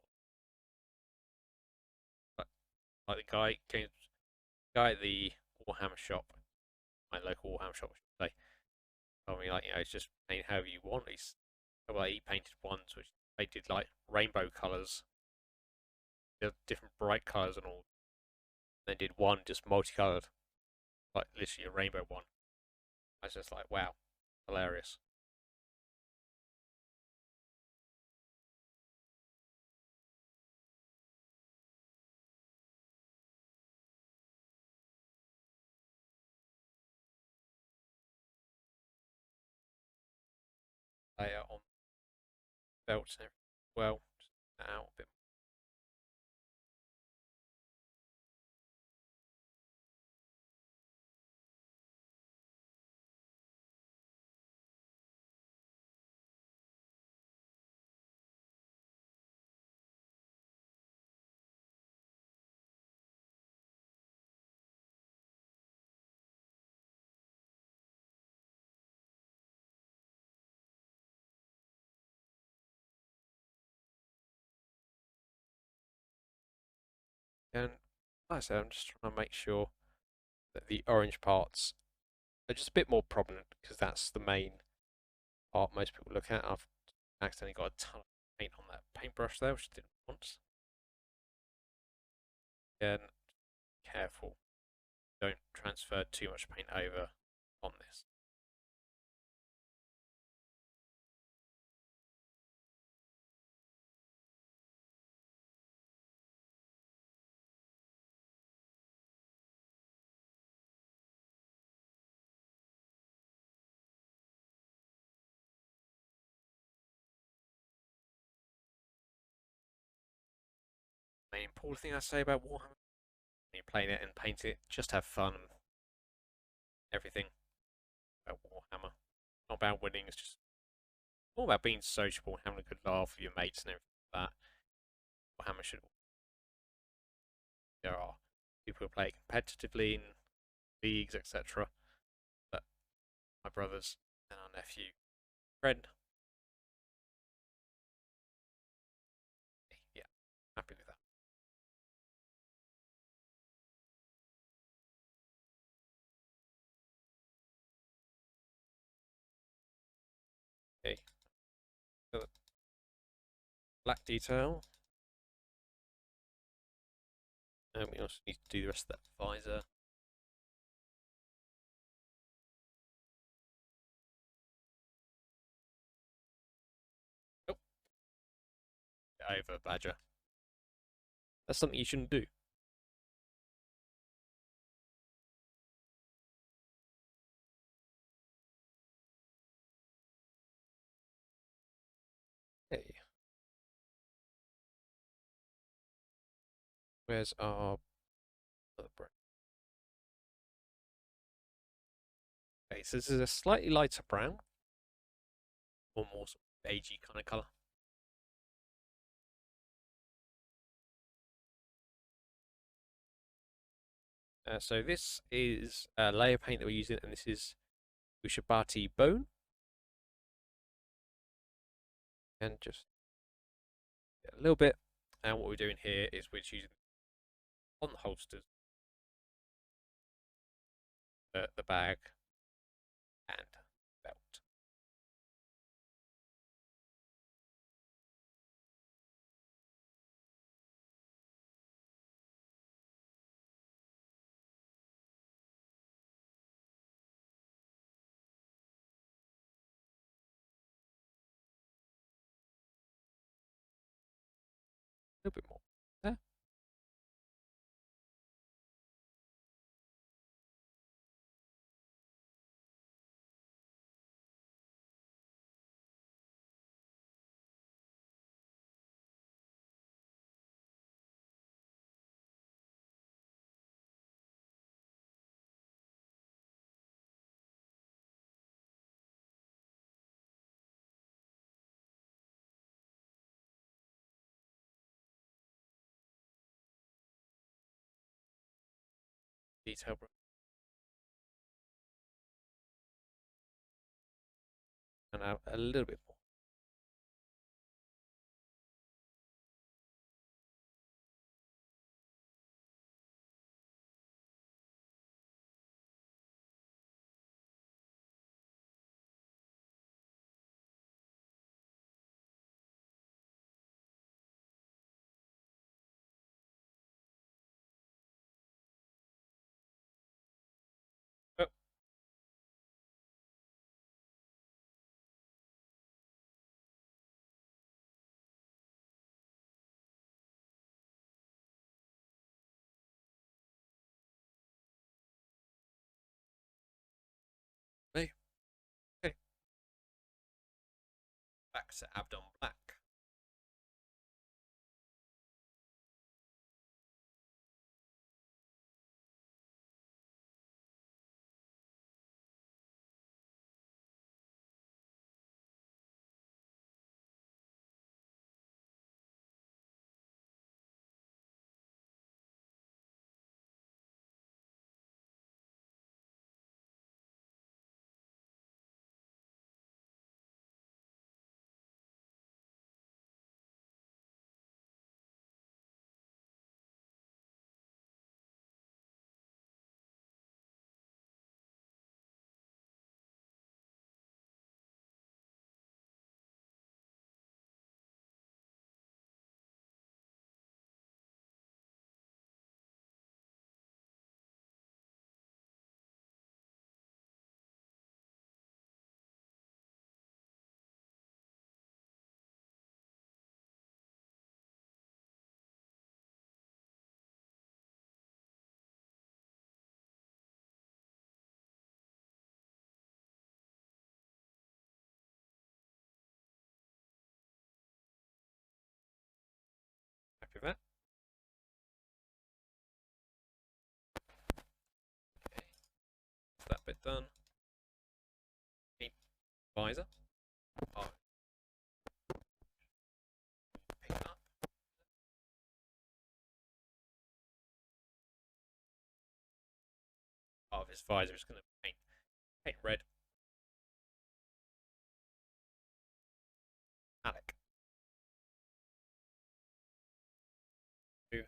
want. Like the guy at the Warhammer shop, my local Warhammer shop, I should say, told me, like, you know, it's just paint however you want. He painted ones which painted like rainbow colours, different bright colours and all. Then did one just multicoloured, like literally a rainbow one. I was just like, wow, hilarious. Layer on belts and everything. Well, just out a bit. And like I said, I'm just trying to make sure that the orange parts are just a bit more prominent because that's the main part most people look at. I've accidentally got a ton of paint on that paintbrush there, which I didn't want. Again, careful. Don't transfer too much paint over on this. The main important thing I say about Warhammer, when you're playing it and paint it, just have fun. Everything about Warhammer. Not about winning, it's just all about being sociable and having a good laugh with your mates and everything like that. Warhammer should. There are people who play competitively in leagues, etc. But my brothers and our nephew, friend, yeah, happy with that. Okay, so the black detail. And we also need to do the rest of that visor. Oh, get over, Badger. That's something you shouldn't do. Hey, where's our other brown? Okay, so this is a slightly lighter brown, or more sort of beigey kind of colour. So this is a layer paint that we're using, and this is Ushabati Bone. And just a little bit. And what we're doing here is we're just using on the holsters, the bag, and belt. A little bit more there. Detail brush. And now a little bit more. Oh, hey, okay. Back to Abdon Black. Happy with that. Okay, that bit done. Paint visor. Oh, his visor. It's going to paint red. Alec. Two.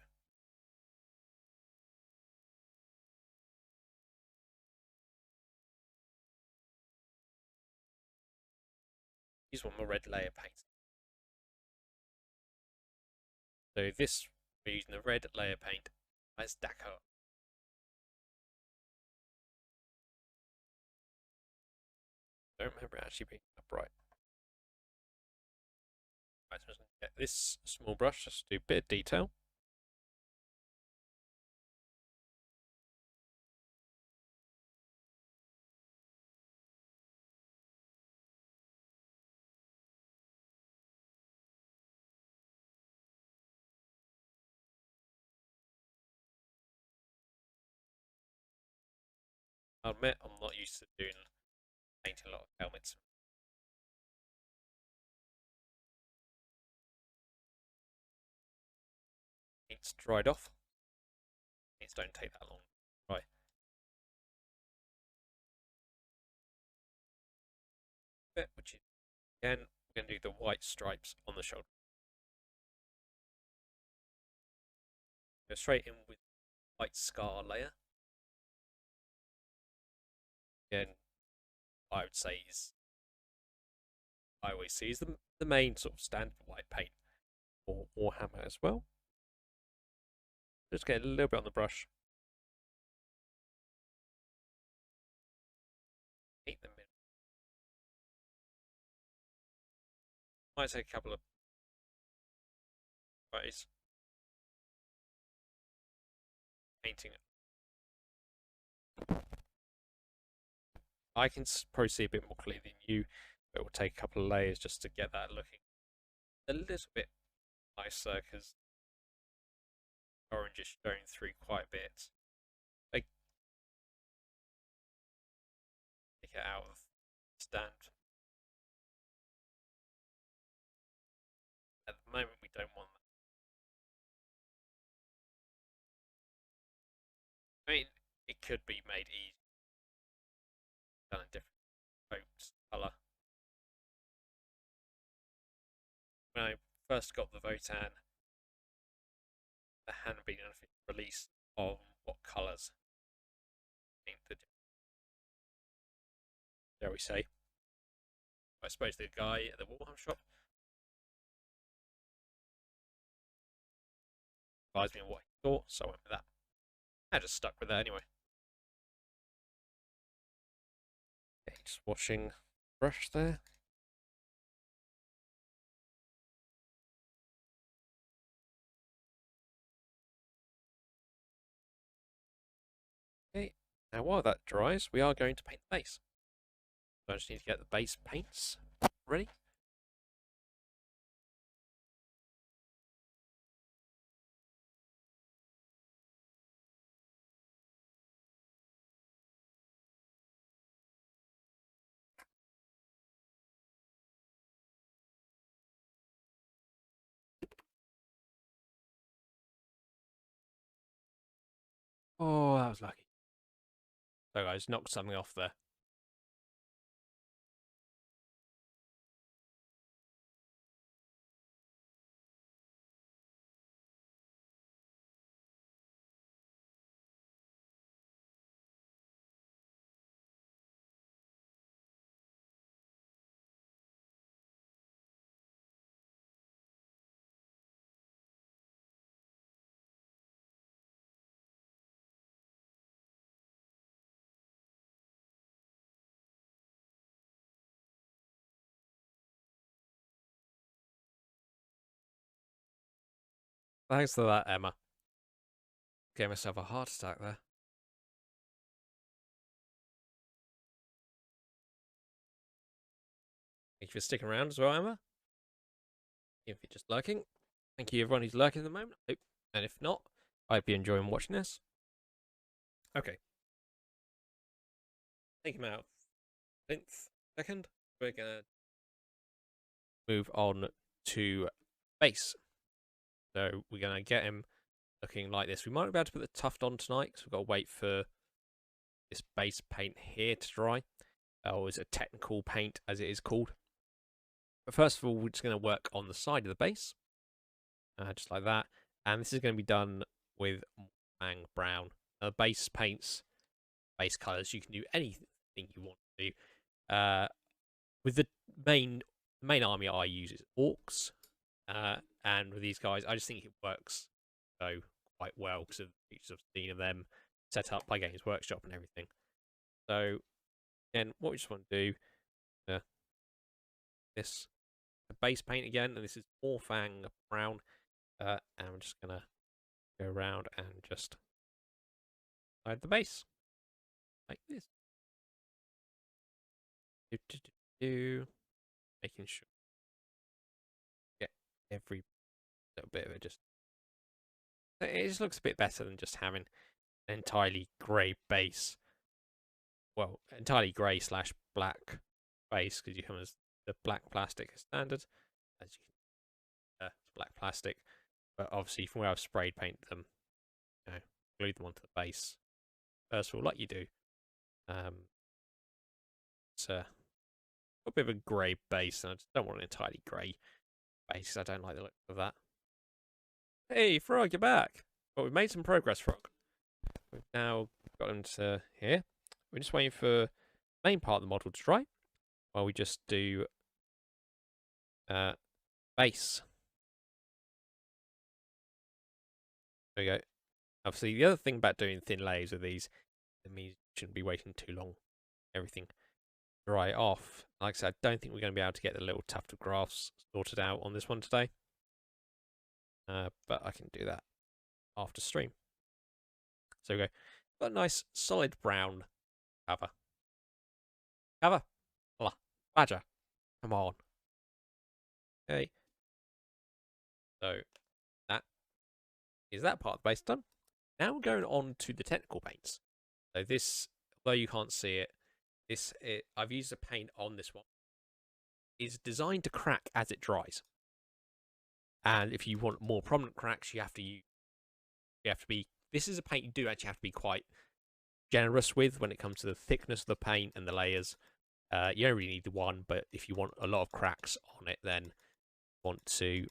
Use one more red layer paint. So this, we're using the red layer paint as Dakar. Don't remember it actually being that bright. Right, so I'm just going to get this small brush just to do a bit of detail. I'll admit I'm not used to painting a lot of helmets. It's dried off. These don't take that long. Right. Bit, which is again, we're going to do the white stripes on the shoulder. Go straight in with white scar layer. Again, I would say I always see is the main sort of standard white paint for Warhammer as well. Just get a little bit on the brush. Paint the middle. Might take a couple of ways. Painting it. I can probably see a bit more clearly than you, but it will take a couple of layers just to get that looking a little bit nicer because orange is showing through quite a bit. Take it out of stand. At the moment, we don't want that. I mean, it could be made easy. Done in different coats, colour. When I first got the Votann, there hadn't been an official release of what colours paint the dare we say. I suppose the guy at the Warhammer shop advised me on what he thought, so I went with that. I just stuck with that anyway. Okay, just washing the brush there. Okay, now while that dries, we are going to paint the base. So I just need to get the base paints ready. Oh, that was lucky. So guys, knocked something off there. Thanks for that, Emma. Gave myself a heart attack there. Thank you for sticking around as well, Emma. If you're just lurking. Thank you everyone who's lurking at the moment. And if not, I hope you're enjoying watching this. Okay. Take him out. 10th second. We're gonna move on to base. So we're gonna get him looking like this. We might be able to put the tuft on tonight because we've got to wait for this base paint here to dry, or is a technical paint as it is called. But first of all, we're just going to work on the side of the base, just like that. And this is going to be done with Fang Brown. Base paints, base colours, you can do anything you want to do. With the main army I use is orcs, and with these guys, I just think it works so quite well because of the features I've seen of them set up by Games Workshop and everything. So, again, what we just want to do, this base paint again, and this is Fang Brown, and I'm just gonna go around and just hide the base like this. Making sure get every little bit of it. It just looks a bit better than just having an entirely grey base. Well, entirely grey / black base, because you come as the black plastic as standard, as you can black plastic. But obviously, from where I've sprayed painted them, glued them onto the base first of all, like you do. It's a bit of a grey base, and I just don't want an entirely grey base. I don't like the look of that. Hey, Frog, you're back. Well, we've made some progress, Frog. We've now got them to here. We're just waiting for the main part of the model to dry while we just do base. There we go. Obviously, the other thing about doing thin layers of these, it means you shouldn't be waiting too long. Everything dry off. Like I said, I don't think we're going to be able to get the little tuft of grass sorted out on this one today. But I can do that after stream. So we go. Got a nice solid brown cover. Hola. Badger. Come on. Okay. So that is that part of the base done. Now we're going on to the technical paints. So this, although you can't see it, I've used a paint on this one. It's designed to crack as it dries. And if you want more prominent cracks, you have to be. This is a paint you do actually have to be quite generous with when it comes to the thickness of the paint and the layers. You don't really need the one, but if you want a lot of cracks on it, then you want to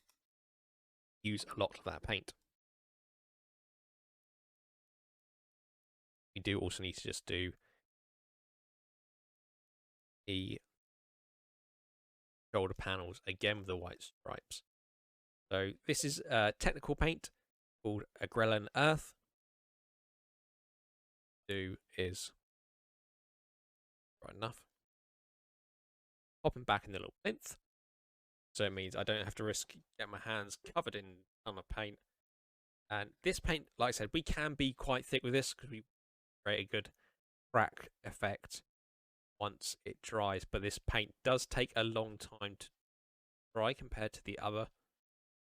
use a lot of that paint. We do also need to just do the shoulder panels again with the white stripes. So this is a technical paint called Agrellan Earth. Do is right enough. Popping back in the little plinth. So it means I don't have to risk getting my hands covered in a ton of paint. And this paint, like I said, we can be quite thick with this because we create a good crack effect once it dries. But this paint does take a long time to dry compared to the other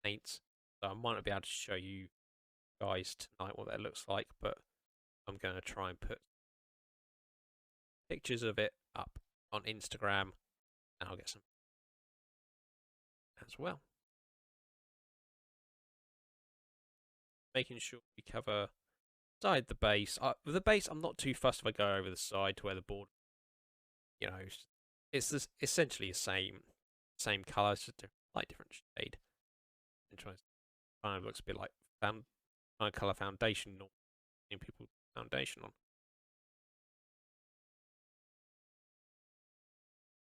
paints. So I might not be able to show you guys tonight what that looks like, but I'm going to try and put pictures of it up on Instagram, and I'll get some as well. Making sure we cover side the base. With the base, I'm not too fussed if I go over the side to where the board, it's essentially the same colour, it's just a slight different shade. Kind of looks a bit like kind of colour foundation, not in people foundation on.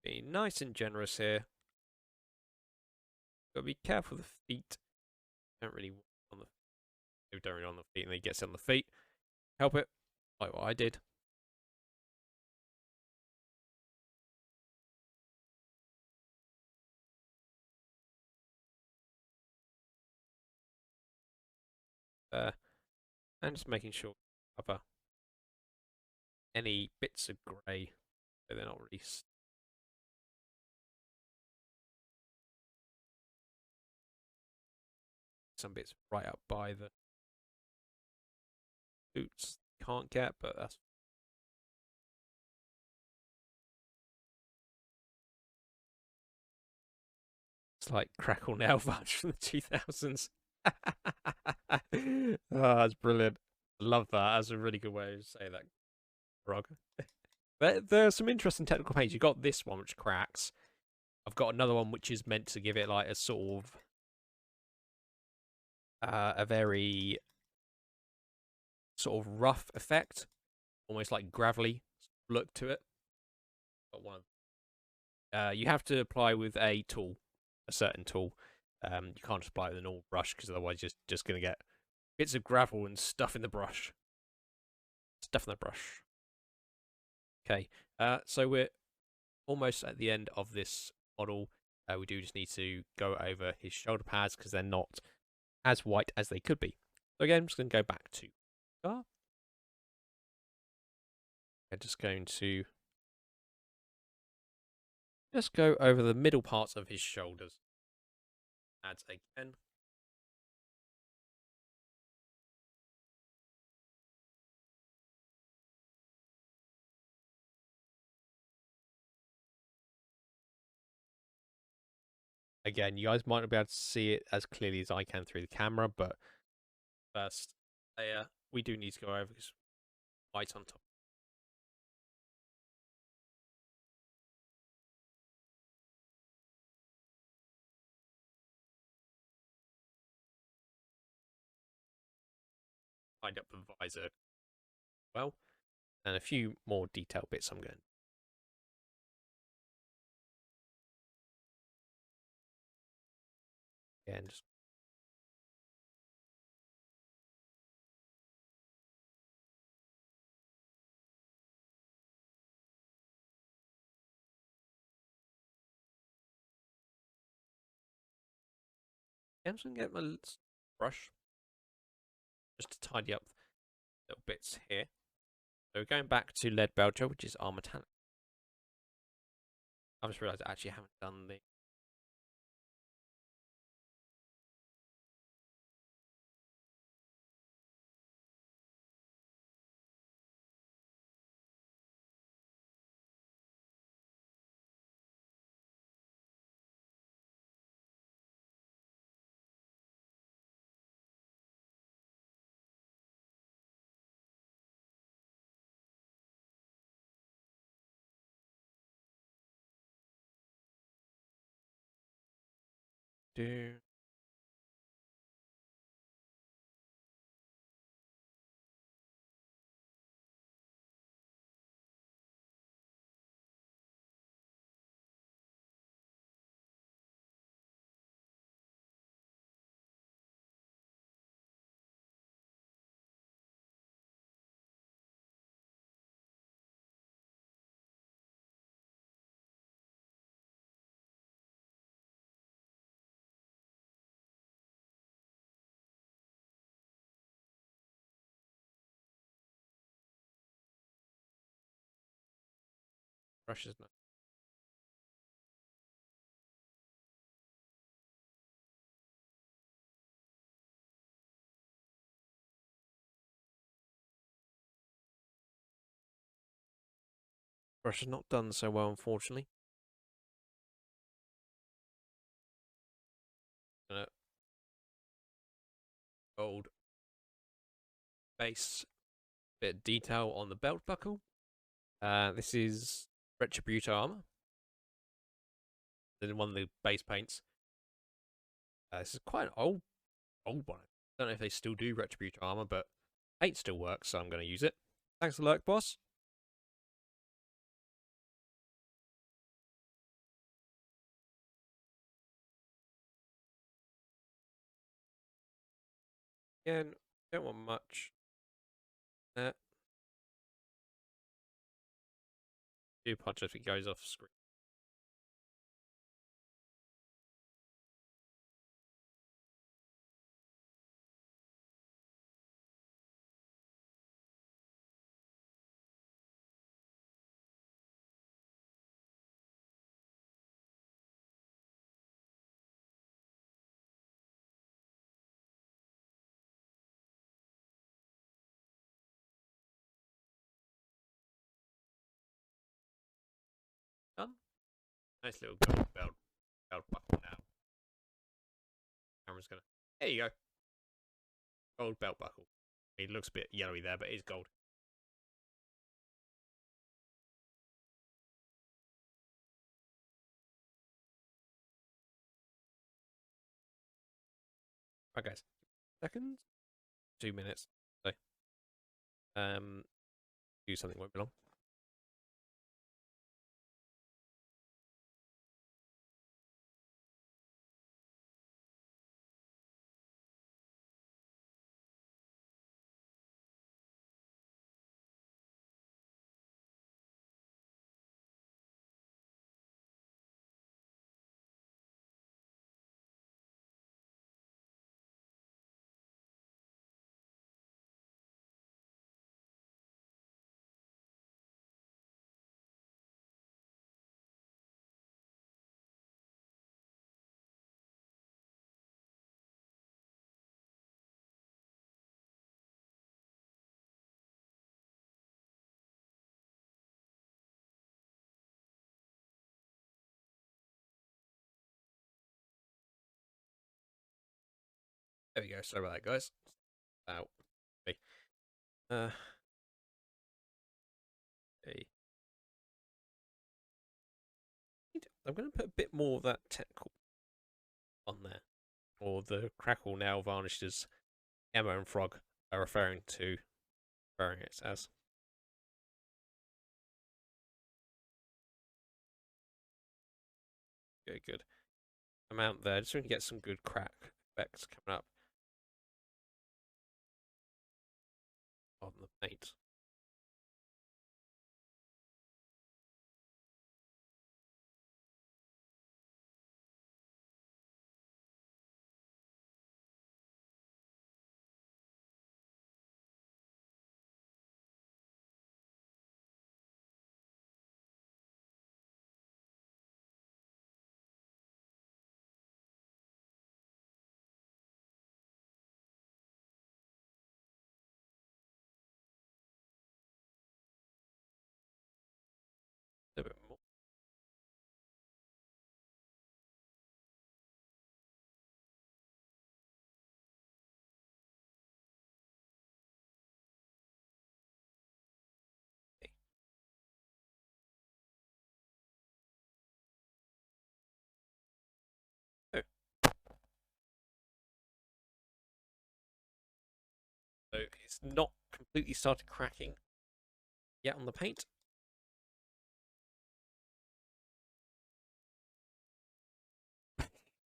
Being nice and generous here. Got to be careful with the feet. Don't really want on the feet, and then he gets on the feet. Help it, like what I did. And just making sure to cover any bits of grey so they're not really some bits right up by the boots can't get, but that's it's like Crackle Nail Varnish from the 2000s. Oh, that's brilliant. I love that. That's a really good way to say that. Raga. There are some interesting technical paints. You got this one which cracks. I've got another one which is meant to give it like a sort of a very sort of rough effect, almost like gravelly look to it. Got one. You have to apply with a tool, a certain tool. You can't just apply with a normal brush because otherwise you're just going to get bits of gravel and stuff in the brush. Stuff in the brush. Okay, so we're almost at the end of this model. We do just need to go over his shoulder pads because they're not as white as they could be. So again, I'm just going to go back to I'm just going to just go over the middle parts of his shoulders. Add again. Again, you guys might not be able to see it as clearly as I can through the camera, but first, we do need to go over because white on top. Tied up the visor well, and a few more detailed bits I'm going. Again, just I'm just going to get my brush just to tidy up little bits here. So we're going back to Lead Belcher, which is our metallic. I've just realised I actually haven't done the do. Brush is not. Brush is not done so well, unfortunately. Gold base bit of detail on the belt buckle. This is Retributor armor. Then one of the base paints. This is quite an old one. I don't know if they still do Retributor armor, but paint still works, so I'm going to use it. Thanks for the lurk, boss. Again, don't want much. Do punch if it goes off screen. Done. Nice little gold belt buckle now. Camera's gonna. There you go. Gold belt buckle. It looks a bit yellowy there, but it is gold. Okay, seconds, 2 minutes. So, do something won't be long. There we go. Sorry about that, guys. Out. Okay. I'm going to put a bit more of that technical on there, or the crackle now varnished as Emma and Frog are referring it as. Good, good. Amount there, just so we can get some good crack effects coming up on the paint. A bit more. So it's not completely started cracking yet on the paint.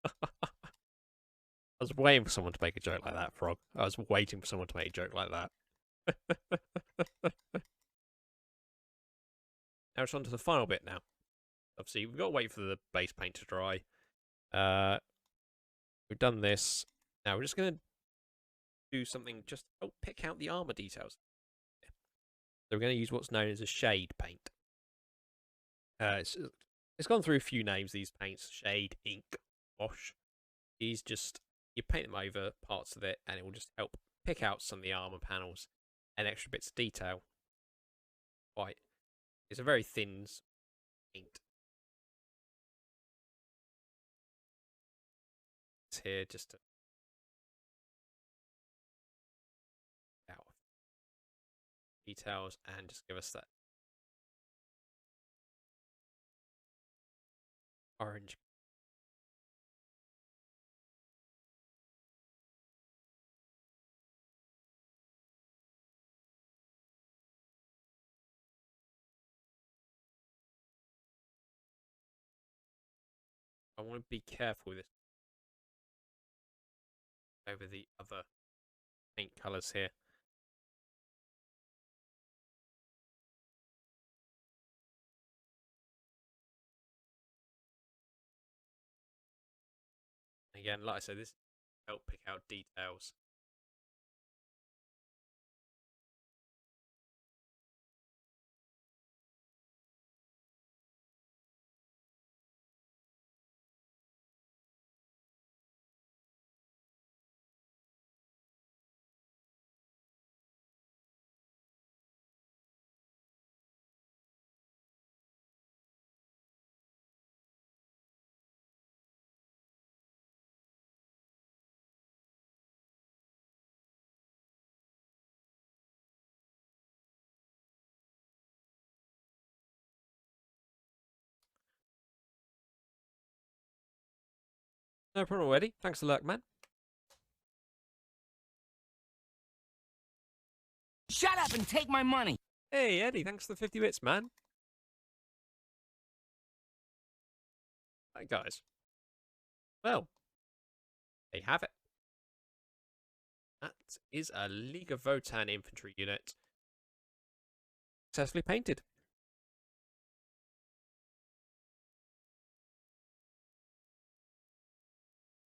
I was waiting for someone to make a joke like that, Frog. I was waiting for someone to make a joke like that. Now it's on to the final bit now. Obviously, we've got to wait for the base paint to dry. We've done this. Now we're just going to do something just to help pick out the armor details. So we're going to use what's known as a shade paint. It's gone through a few names, these paints. Shade, ink, wash. These just, you paint them over parts of it and it will just help pick out some of the armor panels and extra bits of detail. Right. It's a very thin paint. It's here just to out details and just give us that orange. I want to be careful with this over the other paint colours here. Again, like I said, this help pick out details. No problem already. Thanks a lot, man. Shut up and take my money! Hey, Eddie, thanks for the 50 bits, man. Right, guys. Well, there you have it. That is a League of Votann infantry unit successfully painted.